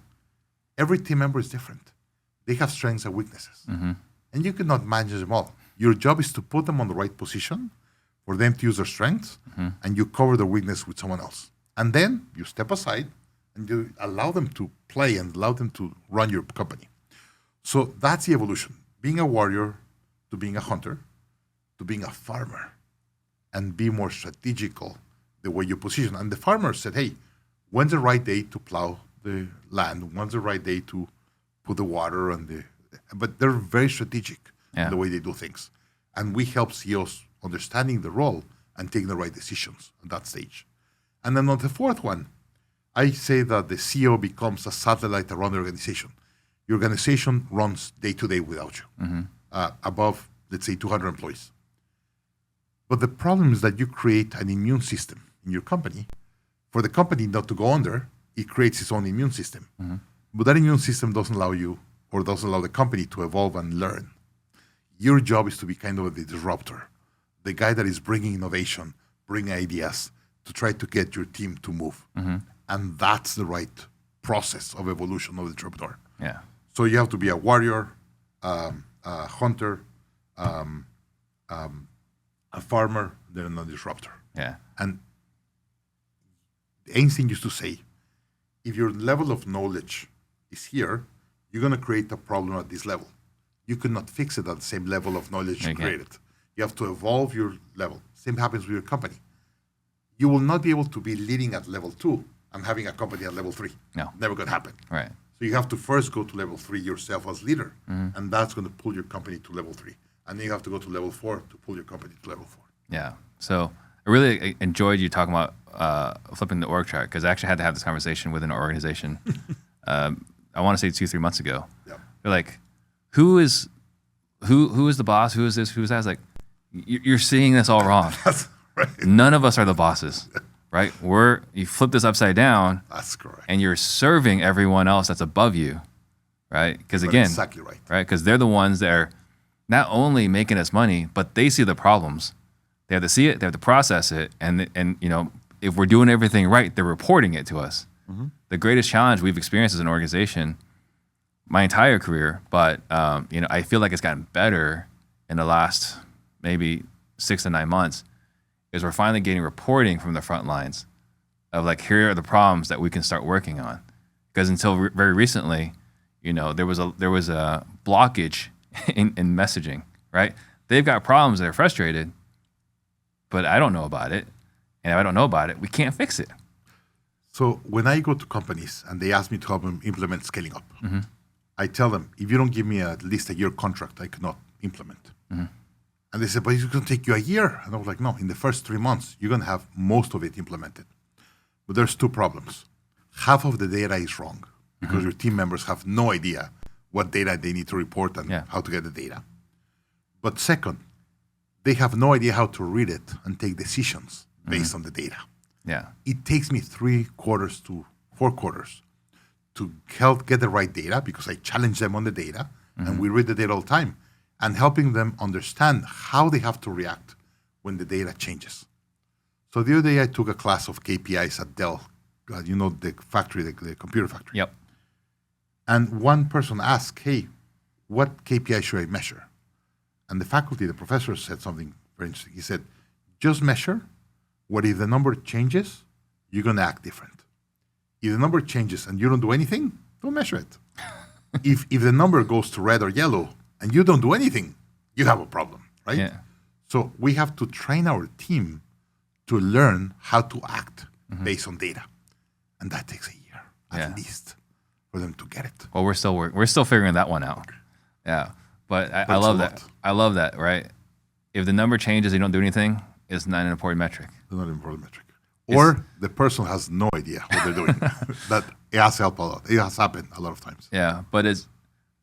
every team member is different. They have strengths and weaknesses. Mm-hmm. And you cannot manage them all. Your job is to put them on the right position for them to use their strengths, and you cover their weakness with someone else. And then you step aside and you allow them to play and allow them to run your company. So that's the evolution. Being a warrior to being a hunter to being a farmer and be more strategical the way you position. And the farmer said, hey, when's the right day to plow the land? When's the right day to put the water on the... But they're very strategic in the way they do things. And we help CEOs understanding the role and taking the right decisions at that stage. And then on the fourth one, I say that the CEO becomes a satellite around the organization. Your organization runs day to day without you, above, let's say, 200 employees. But the problem is that you create an immune system in your company. For the company not to go under, it creates its own immune system. But that immune system doesn't allow you or doesn't allow the company to evolve and learn. Your job is to be kind of the disruptor, the guy that is bringing innovation, bringing ideas to try to get your team to move. And that's the right process of evolution of the disruptor. Yeah. So you have to be a warrior, a hunter, a farmer, then a disruptor. Yeah. And Einstein used to say, if your level of knowledge is here, you're going to create a problem at this level. You could not fix it at the same level of knowledge you created. You have to evolve your level. Same happens with your company. You will not be able to be leading at level 2 and having a company at level 3. No. Never going to happen. Right. So you have to first go to level 3 yourself as leader, and that's going to pull your company to level 3. And then you have to go to level 4 to pull your company to level 4. Yeah. So I really enjoyed you talking about flipping the org chart, because I actually had to have this conversation within an organization. I want to say 2-3 months ago. Yeah. They're like, who is the boss? Who is this? Who is that? I was like, you're seeing this all wrong. That's right. None of us are the bosses, right? You flip this upside down. That's correct. And you're serving everyone else that's above you, right? Because again, exactly right. Right? Because they're the ones that are not only making us money, but they see the problems. They have to see it. They have to process it. And you know, if we're doing everything right, they're reporting it to us. The greatest challenge we've experienced as an organization, my entire career, but you know, I feel like it's gotten better in the last maybe 6 to 9 months, is we're finally getting reporting from the front lines of like, here are the problems that we can start working on. Because until very recently, you know, there was a blockage in messaging, right? They've got problems, they're frustrated, but I don't know about it. And if I don't know about it, we can't fix it. So when I go to companies and they ask me to help them implement scaling up, I tell them, if you don't give me at least a year contract, I cannot implement. And they said, but it's going to take you a year. And I was like, no, in the first 3 months, you're going to have most of it implemented. But there's 2 problems. Half of the data is wrong because your team members have no idea what data they need to report and how to get the data. But second, they have no idea how to read it and take decisions based on the data. Yeah. It takes me 3 quarters to 4 quarters to help get the right data, because I challenge them on the data and we read the data all the time, and helping them understand how they have to react when the data changes. So the other day I took a class of KPIs at Dell, you know, the factory, the computer factory. Yep. And one person asked, hey, what KPI should I measure? And the faculty, the professor, said something very interesting. He said, just measure what if the number changes, you're going to act different. If the number changes and you don't do anything, don't measure it. if the number goes to red or yellow and you don't do anything, you have a problem, right? Yeah. So we have to train our team to learn how to act based on data. And that takes a year, at least, for them to get it. Well, we're still figuring that one out. Yeah. But I love that. I love that, right? If the number changes, you don't do anything, it's not an important metric. It's not an important metric. Or the person has no idea what they're doing. That it has helped a lot. It has happened a lot of times. Yeah, but there's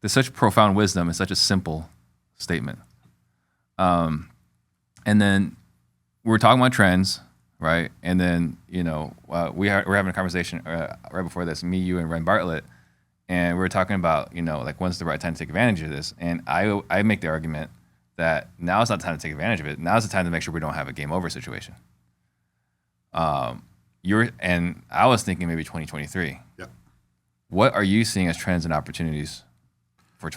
such profound wisdom in such a simple statement. And then we're talking about trends, right? And then, you know, we're having a conversation right before this, me, you, and Ren Bartlett, and we're talking about, you know, like, when's the right time to take advantage of this? And I make the argument that now is not the time to take advantage of it. Now is the time to make sure we don't have a game over situation. And I was thinking maybe 2023. Yeah. What are you seeing as trends and opportunities for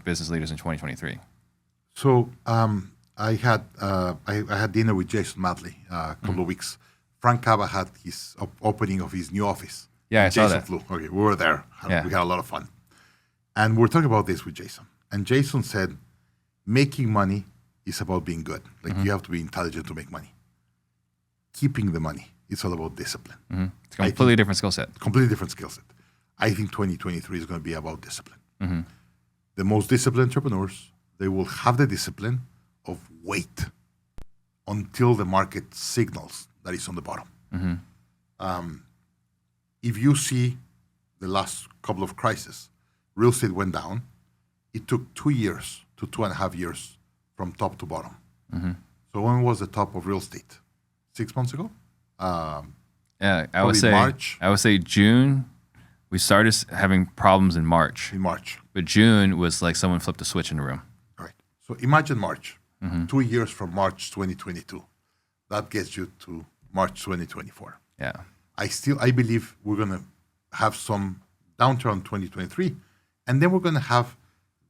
business leaders in 2023? So I had dinner with Jason Madley a couple of weeks. Frank Cava had his opening of his new office. Yeah, I saw Jason that. flew. Okay, we were there. Yeah. We had a lot of fun. And we're talking about this with Jason. And Jason said, making money is about being good. Like, you have to be intelligent to make money. Keeping the money, it's all about discipline. It's a completely different skill set. Completely different skill set. I think 2023 is going to be about discipline. The most disciplined entrepreneurs, they will have the discipline of wait until the market signals that it's on the bottom. If you see the last couple of crises, real estate went down. It took 2 years to 2.5 years from top to bottom. So when was the top of real estate? 6 months ago? Yeah, I would say March. I would say June. We started having problems in March. In March. But June was like someone flipped a switch in the room. Right. So imagine March. 2 years from March 2022. That gets you to March 2024. Yeah. I believe we're going to have some downturn in 2023, and then we're going to have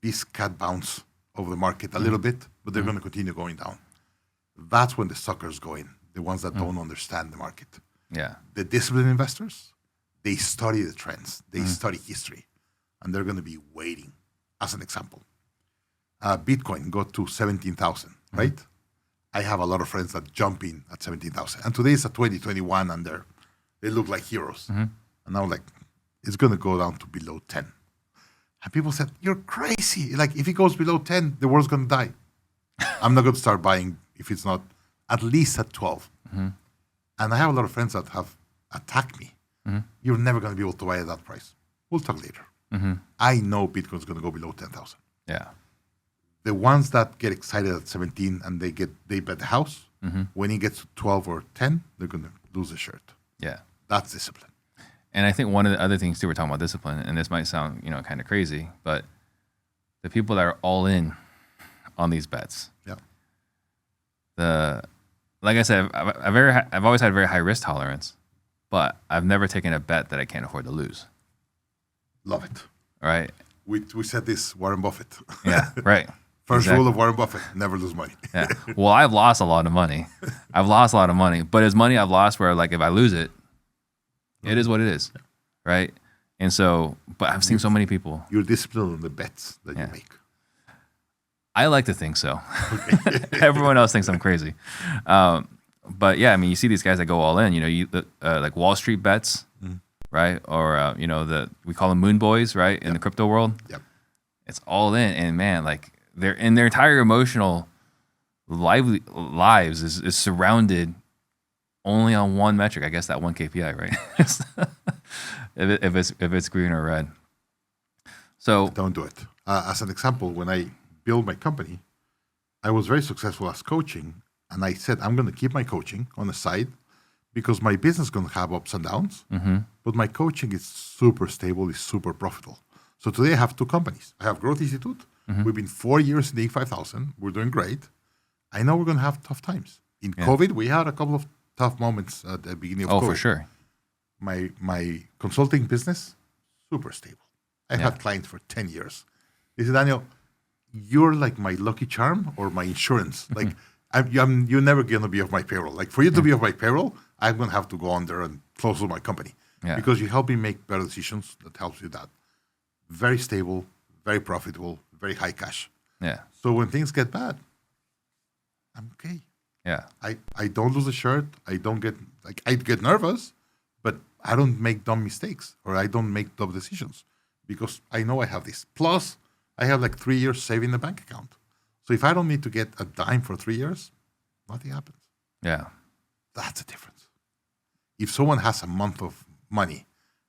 this cat bounce of the market a little bit, but they're going to continue going down. That's when the suckers go in, the ones that don't understand the market. Yeah. The disciplined investors, they study the trends, they study history, and they're going to be waiting. As an example, Bitcoin got to 17,000, right? I have a lot of friends that jump in at 17,000. And today it's at 2021 and they look like heroes. And I'm like, it's going to go down to below 10. And people said, you're crazy. Like if it goes below 10, the world's going to die. I'm not going to start buying if it's not at least at 12. And I have a lot of friends that have attacked me. You're never going to be able to buy at that price. We'll talk later. I know Bitcoin's going to go below 10,000. Yeah. The ones that get excited at 17 and they bet the house, when it gets to 12 or 10, they're going to lose the shirt. Yeah. That's discipline. And I think one of the other things too, we're talking about discipline, and this might sound, kind of crazy, but the people that are all in on these bets, like I said, I've always had a very high risk tolerance, but I've never taken a bet that I can't afford to lose. Love it. All right. We said this, Warren Buffett. Yeah, right. First rule of Warren Buffett, never lose money. Yeah. Well, I've lost a lot of money. But it's money I've lost where like if I lose it, it is what it is. Right? And so, but I've seen so many people. You're disciplined on the bets that you make. I like to think so. Everyone else thinks I'm crazy. But yeah, I mean, you see these guys that go all in, like Wall Street bets, right? Or, we call them moon boys, right? In the crypto world. Yep. It's all in. And man, like they're in their entire emotional lives is surrounded only on one metric. I guess that one KPI, right? if it's green or red. So don't do it. As an example, when I built my company, I was very successful as coaching. And I said, I'm going to keep my coaching on the side because my business is going to have ups and downs. But my coaching is super stable, is super profitable. So today I have 2 companies. I have Growth Institute. We've been 4 years in the 5,000. We're doing great. I know we're going to have tough times. In COVID, we had a couple of tough moments at the beginning of COVID. Oh, for sure. My consulting business, super stable. I had clients for 10 years. They said, Daniel, you're like my lucky charm or my insurance. Like, you're never going to be off my payroll. Like, for you to be off my payroll, I'm going to have to go on there and close my company. Because you help me make better decisions. That helps you that. Very stable, very profitable, very high cash. Yeah. So when things get bad, I'm okay. Yeah. I don't lose a shirt. I get nervous, but I don't make dumb mistakes or I don't make dumb decisions because I know I have this. Plus, I have like 3 years saving in the bank account. So if I don't need to get a dime for 3 years, nothing happens. Yeah. That's a difference. If someone has a month of money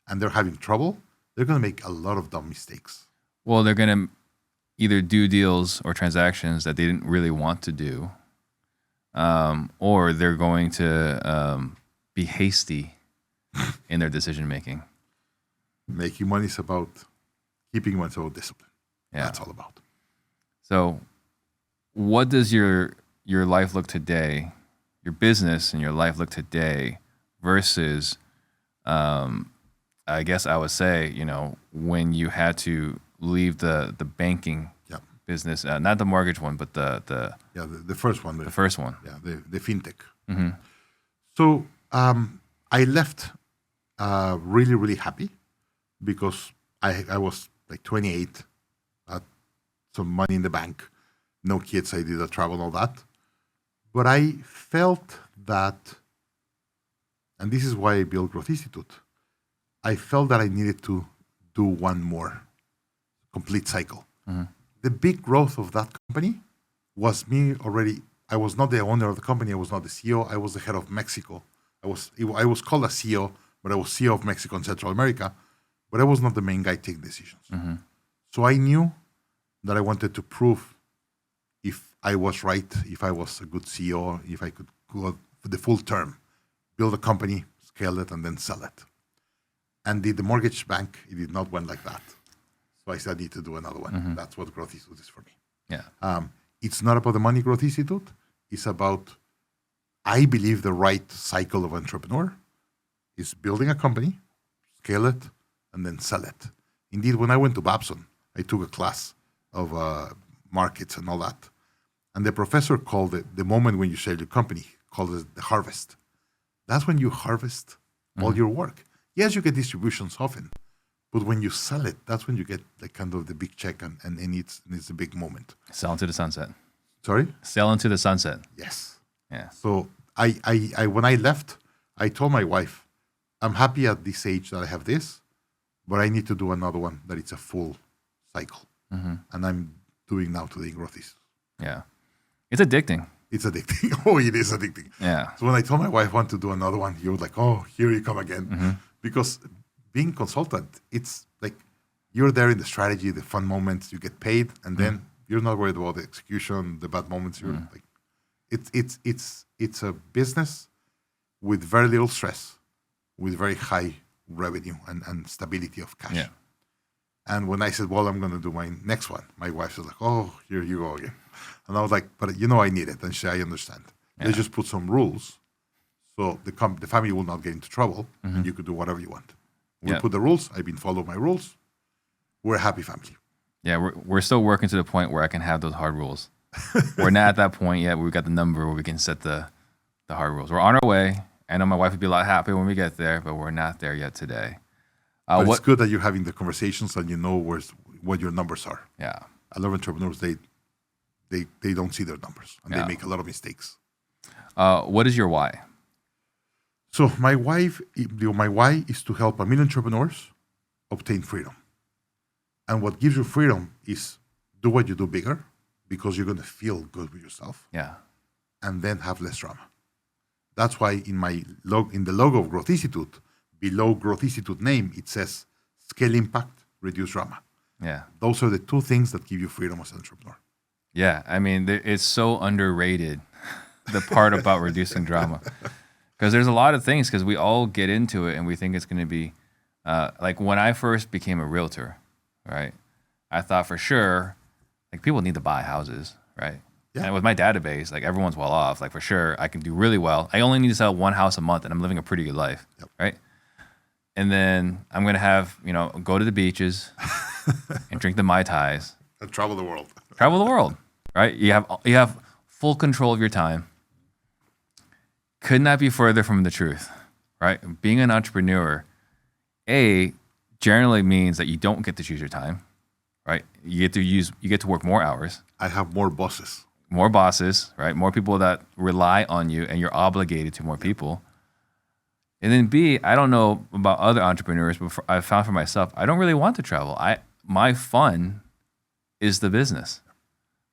and they're having trouble, they're going to make a lot of dumb mistakes. Well, they're going to either do deals or transactions that they didn't really want to do, or they're going to be hasty in their decision making. Making money is about keeping oneself disciplined. Yeah. That's all about. So what does your life look today, your business and your life look today versus, I guess I would say, when you had to leave the banking business, not the mortgage one, but the first one. The first one. Yeah, the fintech. So I left really, really happy because I was like 28, had some money in the bank, no kids, I did a travel and all that. But I felt that, and this is why I built Growth Institute, I felt that I needed to do one more complete cycle. The big growth of that company was me already. I was not the owner of the company. I was not the CEO. I was the head of Mexico. I was called a CEO, but I was CEO of Mexico and Central America. But I was not the main guy taking decisions. So I knew that I wanted to prove if I was right, if I was a good CEO, if I could go for the full term, build a company, scale it, and then sell it. And the mortgage bank, it did not went like that. So I said, I need to do another one. Mm-hmm. That's what Growth Institute is for me. Yeah. It's not about the money, Growth Institute. It's about, I believe the right cycle of entrepreneur is building a company, scale it, and then sell it. Indeed, when I went to Babson, I took a class of markets and all that. And the professor called it, the moment when you sell your company, called it the harvest. That's when you harvest all your work. Yes, you get distributions often, but when you sell it, that's when you get like kind of the big check, and it's a big moment. Sell into the sunset. Sorry? Sell into the sunset. Yes. Yeah. So I when I left, I told my wife, I'm happy at this age that I have this, but I need to do another one that it's a full cycle. Mm-hmm. And I'm doing now today Growth. Yeah. It's addicting. It's addicting. Oh, it is addicting. Yeah. So when I told my wife I want to do another one, you were like, oh, here you come again. Mm-hmm. Because being consultant, it's like you're there in the strategy, the fun moments, you get paid, and then you're not worried about the execution, the bad moments. You're like, it's a business with very little stress, with very high revenue and stability of cash. Yeah. And when I said, well, I'm going to do my next one, my wife was like, oh, here you go again. And I was like, but you know I need it. And she said, I understand. Yeah. Let's just put some rules so the family will not get into trouble, and you could do whatever you want. We put the rules. I've been following my rules. We're a happy family. Yeah, we're still working to the point where I can have those hard rules. We're not at that point yet where we got the number where we can set the hard rules. We're on our way. I know my wife would be a lot happier when we get there, but we're not there yet today. But it's good that you're having the conversations and you know what your numbers are. Yeah. A lot of entrepreneurs, they don't see their numbers, and they make a lot of mistakes. What is your why? So my why is to help 1 million entrepreneurs obtain freedom. And what gives you freedom is do what you do bigger, because you're going to feel good with yourself. Yeah. And then have less drama. That's why in the logo of Growth Institute, below Growth Institute name, it says scale impact, reduce drama. Yeah. Those are the two things that give you freedom as an entrepreneur. Yeah. I mean, it's so underrated, the part about reducing drama. Because there's a lot of things, because we all get into it and we think it's going to be, like when I first became a realtor, right? I thought for sure, like people need to buy houses, right? Yeah. And with my database, like everyone's well off, like for sure I can do really well. I only need to sell one house a month and I'm living a pretty good life, right? And then I'm going to have, go to the beaches and drink the Mai Tais. And travel the world. Travel the world, right? You have full control of your time. Could not be further from the truth, right? Being an entrepreneur, generally means that you don't get to choose your time, right? You get to work more hours. I have more bosses. More bosses, right? More people that rely on you, and you're obligated to more people. And then B, I don't know about other entrepreneurs, but I found for myself, I don't really want to travel. My fun is the business.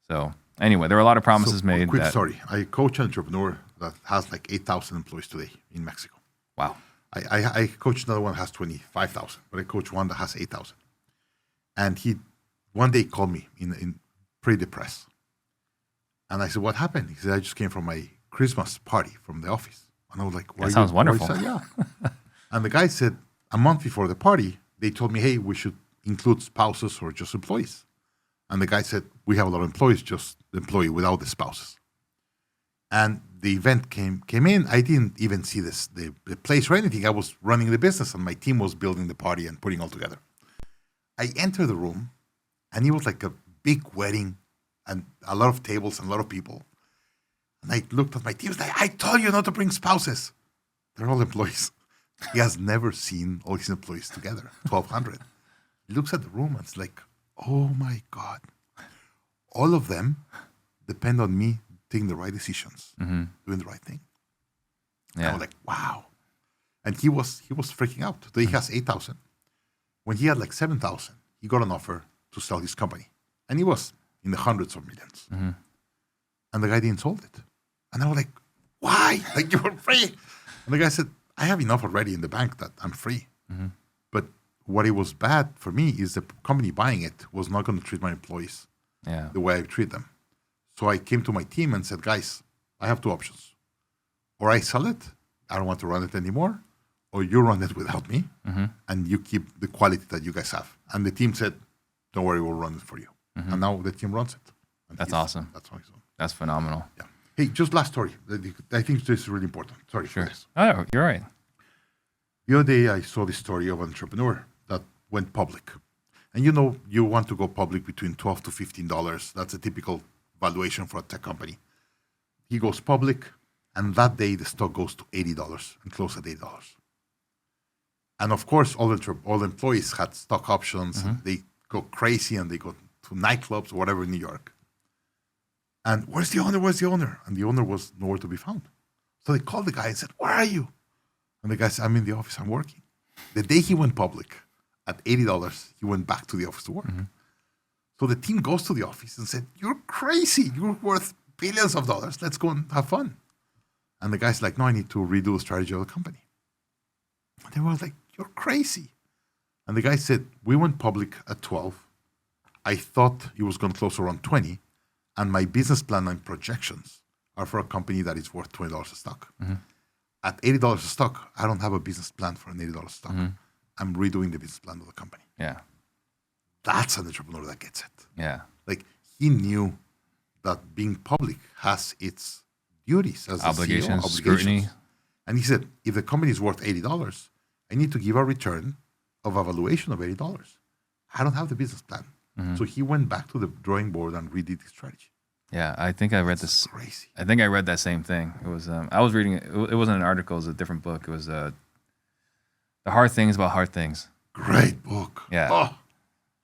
So anyway, there were a lot of promises made. Quick story. I coach an entrepreneur that has like 8,000 employees today in Mexico. Wow. I coach another one that has 25,000, but I coach one that has 8,000. And he one day called me in pretty depressed. And I said, what happened? He said, I just came from my Christmas party from the office. And I was like, that sounds wonderful. Said, yeah. And the guy said, a month before the party, they told me, hey, we should include spouses or just employees. And the guy said, we have a lot of employees, just the employee without the spouses. And the event came in. I didn't even see the place or anything. I was running the business, and my team was building the party and putting all together. I entered the room, and it was like a big wedding, and a lot of tables and a lot of people. And I looked at my team. I was like, I told you not to bring spouses. They're all employees. He has never seen all his employees together, 1,200. He looks at the room, and it's like, oh my God. All of them depend on me taking the right decisions, doing the right thing. Yeah. I was like, wow. And he was freaking out. Today he has 8,000. When he had like 7,000, he got an offer to sell his company. And he was in the hundreds of millions. And the guy didn't sold it. And I was like, why? Like, you were free. And the guy said, I have enough already in the bank that I'm free. But what it was bad for me is the company buying it was not going to treat my employees the way I treat them. So I came to my team and said, guys, I have two options. Or I sell it, I don't want to run it anymore, or you run it without me, and you keep the quality that you guys have. And the team said, don't worry, we'll run it for you. And now the team runs it. And That's awesome. That's how he's doing. That's phenomenal. Yeah. Hey, just last story. I think this is really important. Sorry for this. Oh, you're right. The other day, I saw this story of an entrepreneur that went public. And you want to go public between $12 to $15. That's a typical valuation for a tech company. He goes public, and that day the stock goes to $80 and closed at $8. And of course, all the employees had stock options. And they go crazy and they go to nightclubs or whatever in New York. And where's the owner? Where's the owner? And the owner was nowhere to be found. So they called the guy and said, where are you? And the guy said, I'm in the office, I'm working. The day he went public at $80, he went back to the office to work. So the team goes to the office and said, you're crazy. You're worth billions of dollars. Let's go and have fun. And the guy's like, no, I need to redo the strategy of the company. And they were like, you're crazy. And the guy said, we went public at 12. I thought it was going to close around 20. And my business plan and projections are for a company that is worth $20 a stock. At $80 a stock, I don't have a business plan for an $80 stock. I'm redoing the business plan of the company. Yeah. That's an entrepreneur that gets it. Yeah. Like, he knew that being public has its duties as Obligations, a CEO, scrutiny. And he said, if the company is worth $80, I need to give a return of a valuation of $80. I don't have the business plan. So he went back to the drawing board and redid the strategy. Yeah, I think I read this. Crazy. I think I read that same thing. It was I was reading it. It wasn't an article. It was a different book. It was The Hard Things About Hard Things. Great book. Yeah. Oh,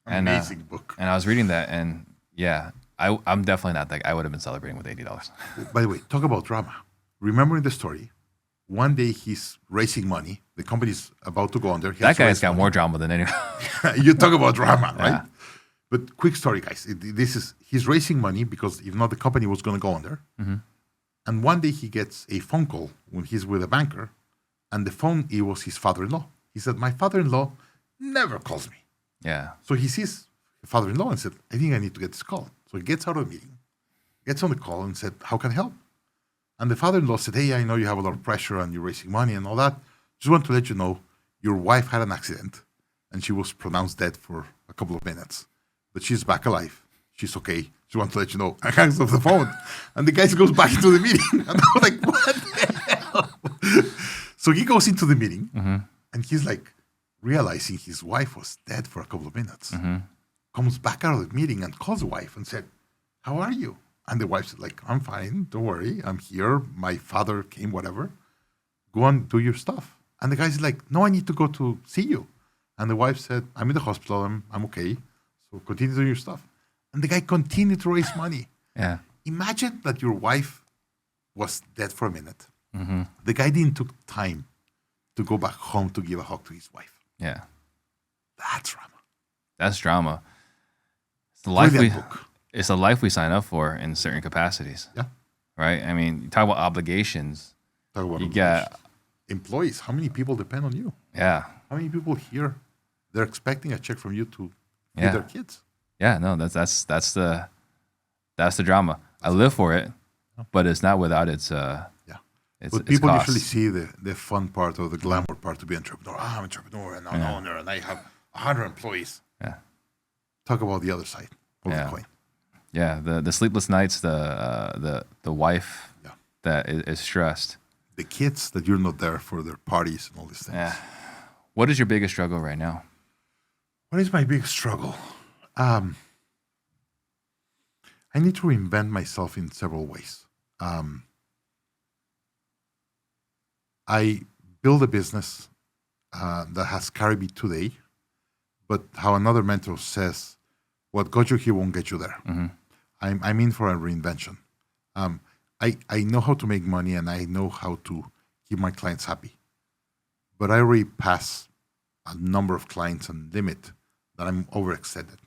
amazing book. And I was reading that, and yeah, I'm definitely not that guy. I would have been celebrating with $80. By the way, talk about drama. Remember in the story, one day he's raising money. The company's about to go under. That guy's got more drama than anyone. You talk about drama, right? Yeah. But quick story, guys. He's raising money because if not, the company was going to go under. And one day he gets a phone call when he's with a banker, and it was his father-in-law. He said, my father-in-law never calls me. Yeah. So he sees the father-in-law and said, I think I need to get this call. So he gets out of the meeting, gets on the call and said, how can I help? And the father-in-law said, hey, I know you have a lot of pressure and you're raising money and all that. Just want to let you know, your wife had an accident and she was pronounced dead for a couple of minutes. But she's back alive. She's okay. Just want to let you know. I hangs off the phone. And the guy goes back into the meeting. And I was like, what the hell? So he goes into the meeting and he's like realizing his wife was dead for a couple of minutes. Comes back out of the meeting and calls the wife and said, how are you? And the wife said, like, I'm fine. Don't worry. I'm here. My father came, whatever. Go and do your stuff. And the guy's like, no, I need to go to see you. And the wife said, I'm in the hospital. I'm okay. So continue doing your stuff. And the guy continued to raise money. Yeah. Imagine that your wife was dead for a minute. The guy didn't take time to go back home to give a hug to his wife. Yeah. That's drama. That's drama. It's the life Brilliant book. It's the life we sign up for in certain capacities. Yeah. Right? I mean, you talk about obligations. Talk about You got employees. How many people depend on you? Yeah. How many people here, they're expecting a check from you to feed their kids? Yeah, no, that's the drama. I live for it, but it's not without its But people usually see the fun part or the glamour part to be an entrepreneur. I'm an entrepreneur and I'm an owner and I have 100 employees. Yeah. Talk about the other side of the coin. Yeah, the sleepless nights, the wife that is stressed. The kids that you're not there for their parties and all these things. Yeah. What is your biggest struggle right now? What is my biggest struggle? I need to reinvent myself in several ways. I build a business that has carried me today, but how another mentor says, what got you here won't get you there. I'm in for a reinvention. I know how to make money and I know how to keep my clients happy, but I already pass a number of clients and limit that I'm overextended.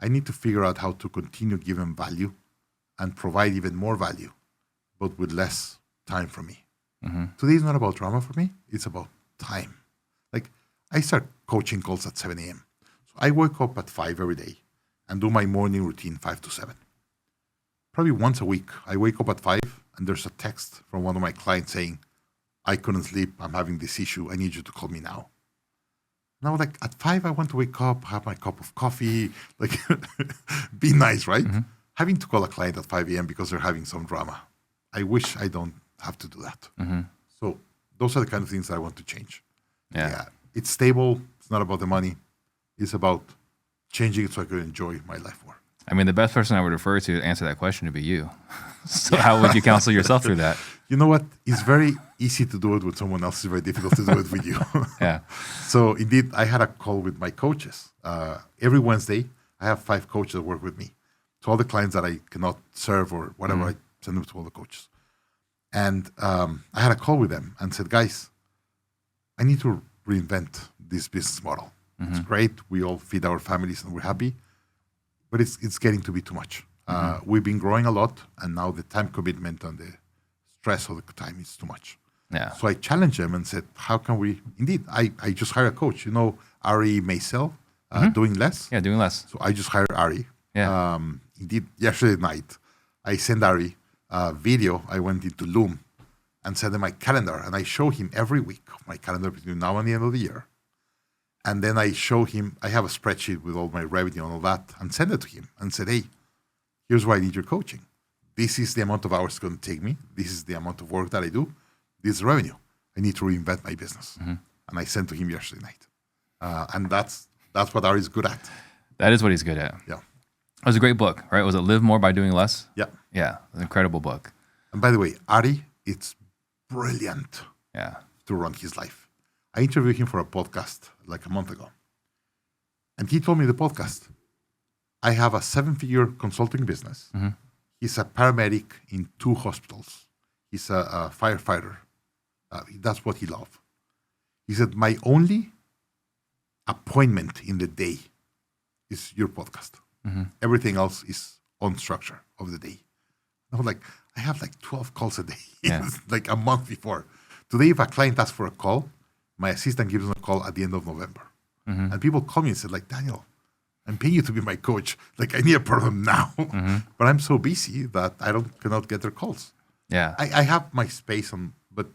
I need to figure out how to continue giving value and provide even more value, but with less time for me. Today is not about drama for me. It's about time. Like, I start coaching calls at 7 a.m. So I wake up at 5 every day and do my morning routine 5 to 7. Probably once a week, I wake up at 5 and there's a text from one of my clients saying, I couldn't sleep, I'm having this issue, I need you to call me now. And I was like, at 5, I want to wake up, have my cup of coffee, like, be nice, right? Having to call a client at 5 a.m. because they're having some drama. I wish I don't have to do that. So those are the kind of things that I want to change. Yeah. It's stable. It's not about the money. It's about changing it so I can enjoy my life more. I mean, the best person I would refer to answer that question would be you. So how would you counsel yourself through that? You know what? It's very easy to do it with someone else. It's very difficult to do it with you. Yeah. So indeed, I had a call with my coaches. Every Wednesday, I have 5 coaches that work with me. So all the clients that I cannot serve or whatever, I send them to all the coaches. And I had a call with them and said, guys, I need to reinvent this business model. It's great. We all feed our families and we're happy. But it's getting to be too much. We've been growing a lot, and now the time commitment and the stress of the time is too much. Yeah. So I challenged them and said, how can we, indeed, I just hired a coach. You know, REI Business, Doing Less? Yeah, doing less. So I just hired Ari. Yeah. Indeed, yesterday night, I sent Ari a video. I went into Loom and sent him my calendar, and I show him every week my calendar between now and the end of the year. And then I show him, I have a spreadsheet with all my revenue and all that, and send it to him and said, hey, here's why I need your coaching. This is the amount of hours it's going to take me. This is the amount of work that I do. This is revenue. I need to reinvent my business. And I sent to him yesterday night. And that's what Ari is good at. That is what he's good at. Yeah. It was a great book, right? Was it Live More by Doing Less? Yeah. Yeah, an incredible book. And by the way, Ari, it's brilliant to run his life. I interviewed him for a podcast like a month ago. And he told me the podcast, I have a 7-figure consulting business. He's a paramedic in 2 hospitals. He's a firefighter. That's what he loves. He said, my only appointment in the day is your podcast. Everything else is on structure of the day. I was like, I have like 12 calls a day. Like a month before. Today, if a client asks for a call, my assistant gives them a call at the end of November. And people call me and say, like, Daniel, I'm paying you to be my coach. Like, I need a problem now. But I'm so busy that I cannot get their calls. Yeah. I have my space, but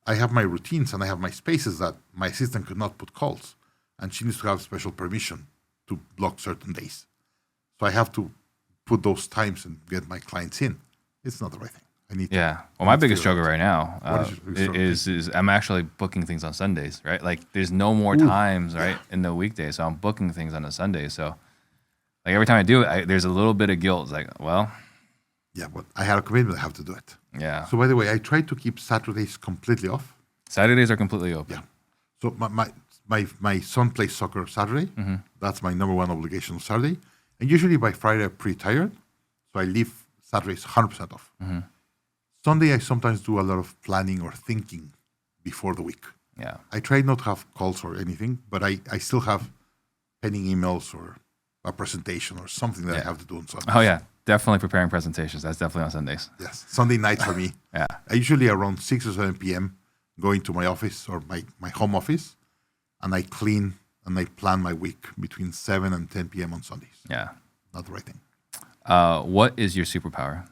I have my routines and I have my spaces that my assistant could not put calls. And she needs to have special permission to block certain days. So I have to put those times and get my clients in. It's not the right thing. I need to. Well, my biggest struggle right now is I'm actually booking things on Sundays, right? Like there's no more times, right, in the weekday. So I'm booking things on a Sunday. So like every time I do it, there's a little bit of guilt. It's like, well. Yeah, but I had a commitment. I have to do it. Yeah. So by the way, I try to keep Saturdays completely off. Saturdays are completely open. Yeah. So my son plays soccer Saturday. That's my number one obligation on Saturday. And usually by Friday, I'm pretty tired. So I leave Saturdays 100% off. Sunday, I sometimes do a lot of planning or thinking before the week. Yeah. I try not to have calls or anything, but I still have pending emails or a presentation or something that I have to do on Sundays. Oh, yeah. Definitely preparing presentations. That's definitely on Sundays. Yes. Sunday night for me. Yeah. I usually around 6 or 7 p.m. going to my office or my home office, and I clean and I plan my week between 7 and 10 p.m. on Sundays. Yeah. Not the right thing. What is your superpower?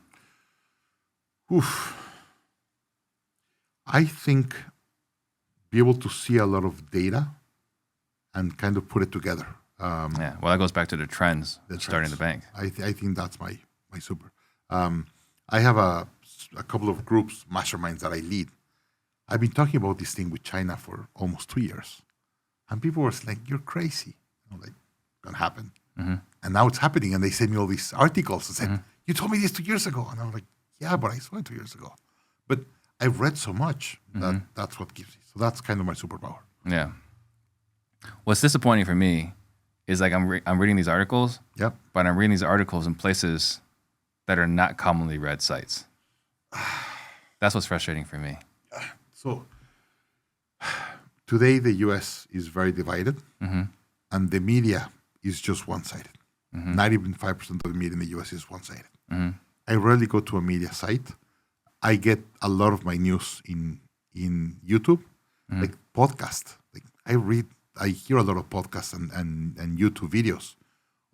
I think be able to see a lot of data and kind of put it together. Well, that goes back to the trends starting the bank. I think that's my super. I have a couple of groups, masterminds that I lead. I've been talking about this thing with China for almost 2 years. And people were like, you're crazy. I'm like, gonna happen. And now it's happening. And they send me all these articles and said, you told me this 2 years ago. And I'm like, yeah, but I saw it 2 years ago. But I've read so much that that's what gives me. So that's kind of my superpower. Yeah. What's disappointing for me is like I'm reading these articles, but I'm reading these articles in places that are not commonly read sites. That's what's frustrating for me. So today the U.S. is very divided, and the media is just one-sided. 95% of the media in the U.S. is one-sided. I rarely go to a media site. I get a lot of my news in YouTube, like podcast. Like I read I hear a lot of podcasts and YouTube videos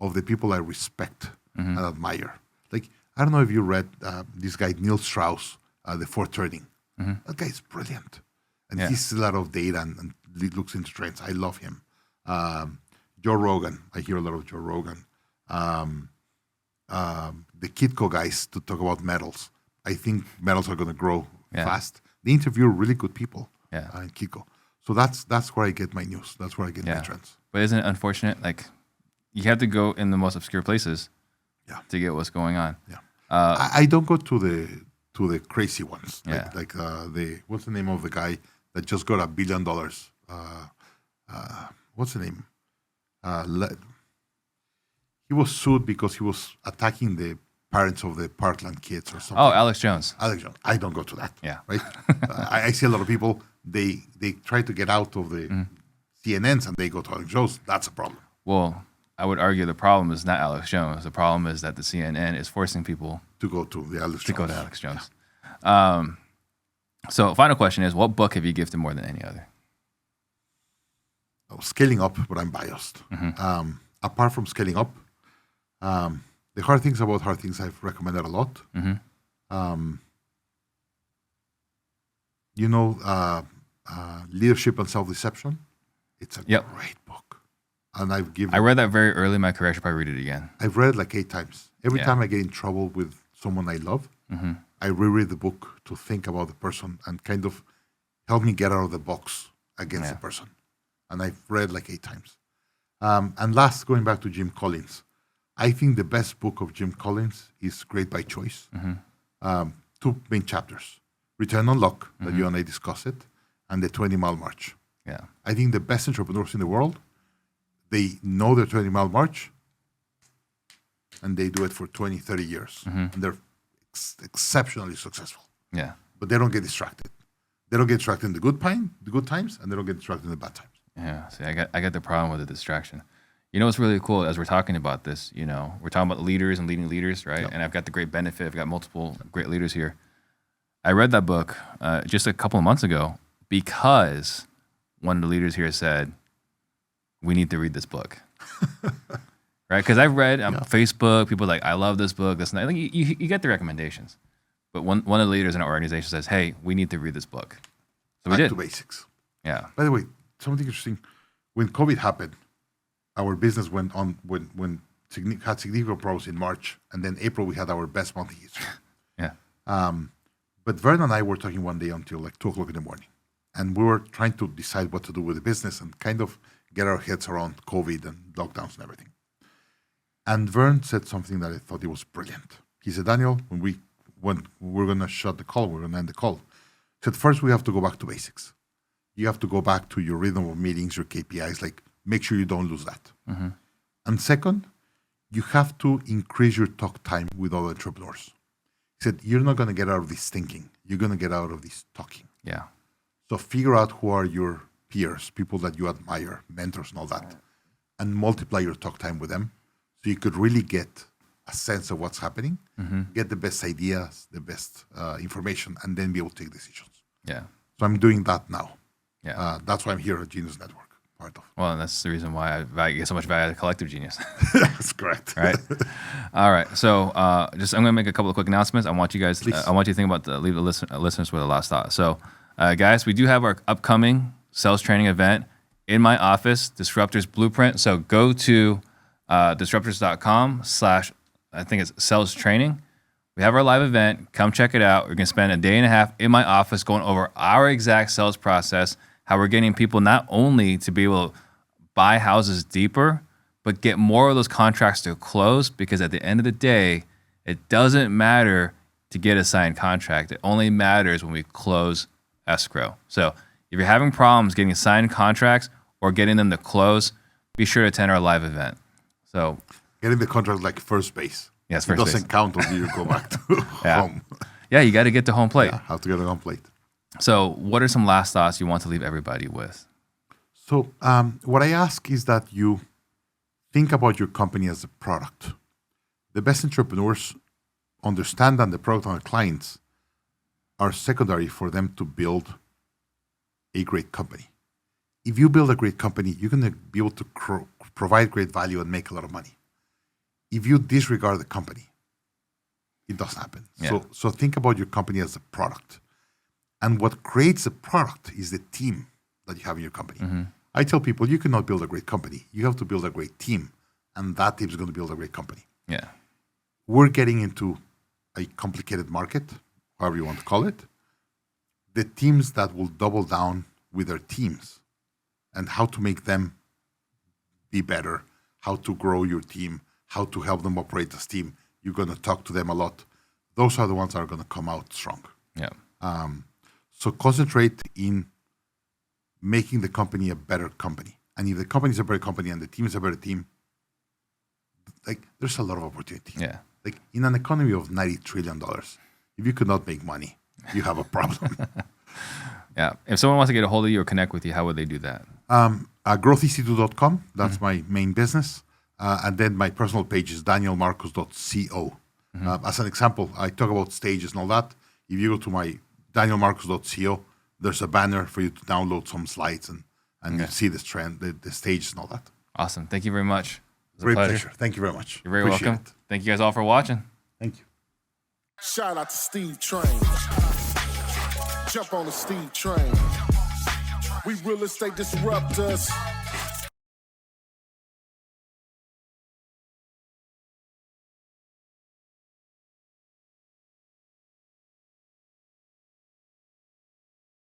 of the people I respect and admire. Like, I don't know if you read this guy, Neil Strauss, The Fourth Trading. That guy's brilliant. And he sees a lot of data and looks into trends. I love him. Joe Rogan. I hear a lot of Joe Rogan. The Kitco guys to talk about metals. I think metals are going to grow fast. They interview really good people in Kitco. So that's where I get my news. That's where I get my trends. But isn't it unfortunate? Like, you have to go in the most obscure places to get what's going on. Yeah. I don't go to the crazy ones. Like what's the name of the guy that just got $1 billion? What's the name? He was sued because he was attacking the parents of the Parkland kids or something. Oh, Alex Jones. Alex Jones. I don't go to that. Yeah. Right? I see a lot of people, they try to get out of the CNNs and they go to Alex Jones. That's a problem. Well, I would argue the problem is not Alex Jones. The problem is that the CNN is forcing people to go to the Alex Jones. To go to Alex Jones. So, final question is, what book have you gifted more than any other? Scaling Up, but I'm biased. Apart from Scaling Up, the Hard Things About Hard Things I've recommended a lot. Leadership and Self-Deception. It's a great book. And I read that very early in my career. I should probably read it again. I've read it like 8 times. Every time I get in trouble with someone I love, I reread the book to think about the person and kind of help me get out of the box against the person. And I've read like 8 times. And last, going back to Jim Collins, I think the best book of Jim Collins is Great by Choice. 2 main chapters: Return on Luck, that you and I discussed it, and the 20-mile march. Yeah, I think the best entrepreneurs in the world, they know their 20-mile march, and they do it for 20, 30 years. And they're exceptionally successful. Yeah. But they don't get distracted. They don't get distracted in the good times, and they don't get distracted in the bad times. Yeah, see, I got the problem with the distraction. You know what's really cool, as we're talking about this, we're talking about leaders and leading leaders, right? Yep. And I've got the great benefit. I've got multiple great leaders here. I read that book just a couple of months ago because one of the leaders here said, we need to read this book. Right? Because I've read on Facebook, people are like, I love this book, this and that. Like, you get the recommendations. But one of the leaders in our organization says, hey, we need to read this book. So we did. Back to basics. Yeah. By the way, something interesting. When COVID happened, our business went on had significant problems in March, and then April we had our best month in history. Yeah. But Vern and I were talking one day until like 2:00 in the morning, and we were trying to decide what to do with the business and kind of get our heads around COVID and lockdowns and everything. And Vern said something that I thought it was brilliant. He said, Daniel, when we're going to shut the call, we're going to end the call. He said, first we have to go back to basics. You have to go back to your rhythm of meetings, your KPIs, like make sure you don't lose that. And second, you have to increase your talk time with other entrepreneurs. He said, you're not going to get out of this thinking. You're going to get out of this talking. Yeah. So figure out who are your peers, people that you admire, mentors and all that, and multiply your talk time with them so you could really get a sense of what's happening, get the best ideas, the best information, and then be able to take decisions. Yeah. So I'm doing that now. Yeah. That's why I'm here at Genius Network. Part of. Well, and that's the reason why I get so much value out of Collective Genius. That's correct. Right. All right. So I'm going to make a couple of quick announcements. I want you guys, I want you to think about leave the listeners with a last thought. So, guys, we do have our upcoming sales training event in my office, Disruptors Blueprint. So go to disruptors.com/ I think it's sales training. We have our live event. Come check it out. We're going to spend a day and a half in my office going over our exact sales process, how we're getting people not only to be able to buy houses deeper, but get more of those contracts to close, because at the end of the day, it doesn't matter to get a signed contract. It only matters when we close escrow. So if you're having problems getting signed contracts or getting them to close, be sure to attend our live event. So getting the contract like first base. Yes, first base. It doesn't count until you go back to home. Yeah, you got to get to home plate. Yeah, have to get to home plate. So what are some last thoughts you want to leave everybody with? So what I ask is that you think about your company as a product. The best entrepreneurs understand that the product and the clients are secondary for them to build a great company. if you build a great company, you're going to be able to provide great value and make a lot of money. If you disregard the company, it doesn't happen. Yeah. So think about your company as a product. And what creates a product is the team that you have in your company. I tell people, you cannot build a great company. You have to build a great team. And that team is going to build a great company. Yeah. We're getting into a complicated market, however you want to call it. The teams that will double down with their teams and how to make them be better, how to grow your team, how to help them operate as team. You're going to talk to them a lot. Those are the ones that are going to come out strong. Yeah. So concentrate in making the company a better company. And if the company is a better company and the team is a better team, like there's a lot of opportunity. Yeah. Like in an economy of $90 trillion, if you could not make money, you have a problem. Yeah. If someone wants to get a hold of you or connect with you, how would they do that? Growthinstitute.com. That's my main business. And then my personal page is DanielMarcos.scale. As an example, I talk about stages and all that. If you go to my DanielMarcos.scale, there's a banner for you to download some slides and you see this trend, the stages and all that. Awesome. Thank you very much. It was a Great pleasure. Thank you very much. You're very Appreciate welcome. it. Thank you guys all for watching. Thank you. Shout out to Steve Trang. Jump on the Steve Trang. We real estate disruptors.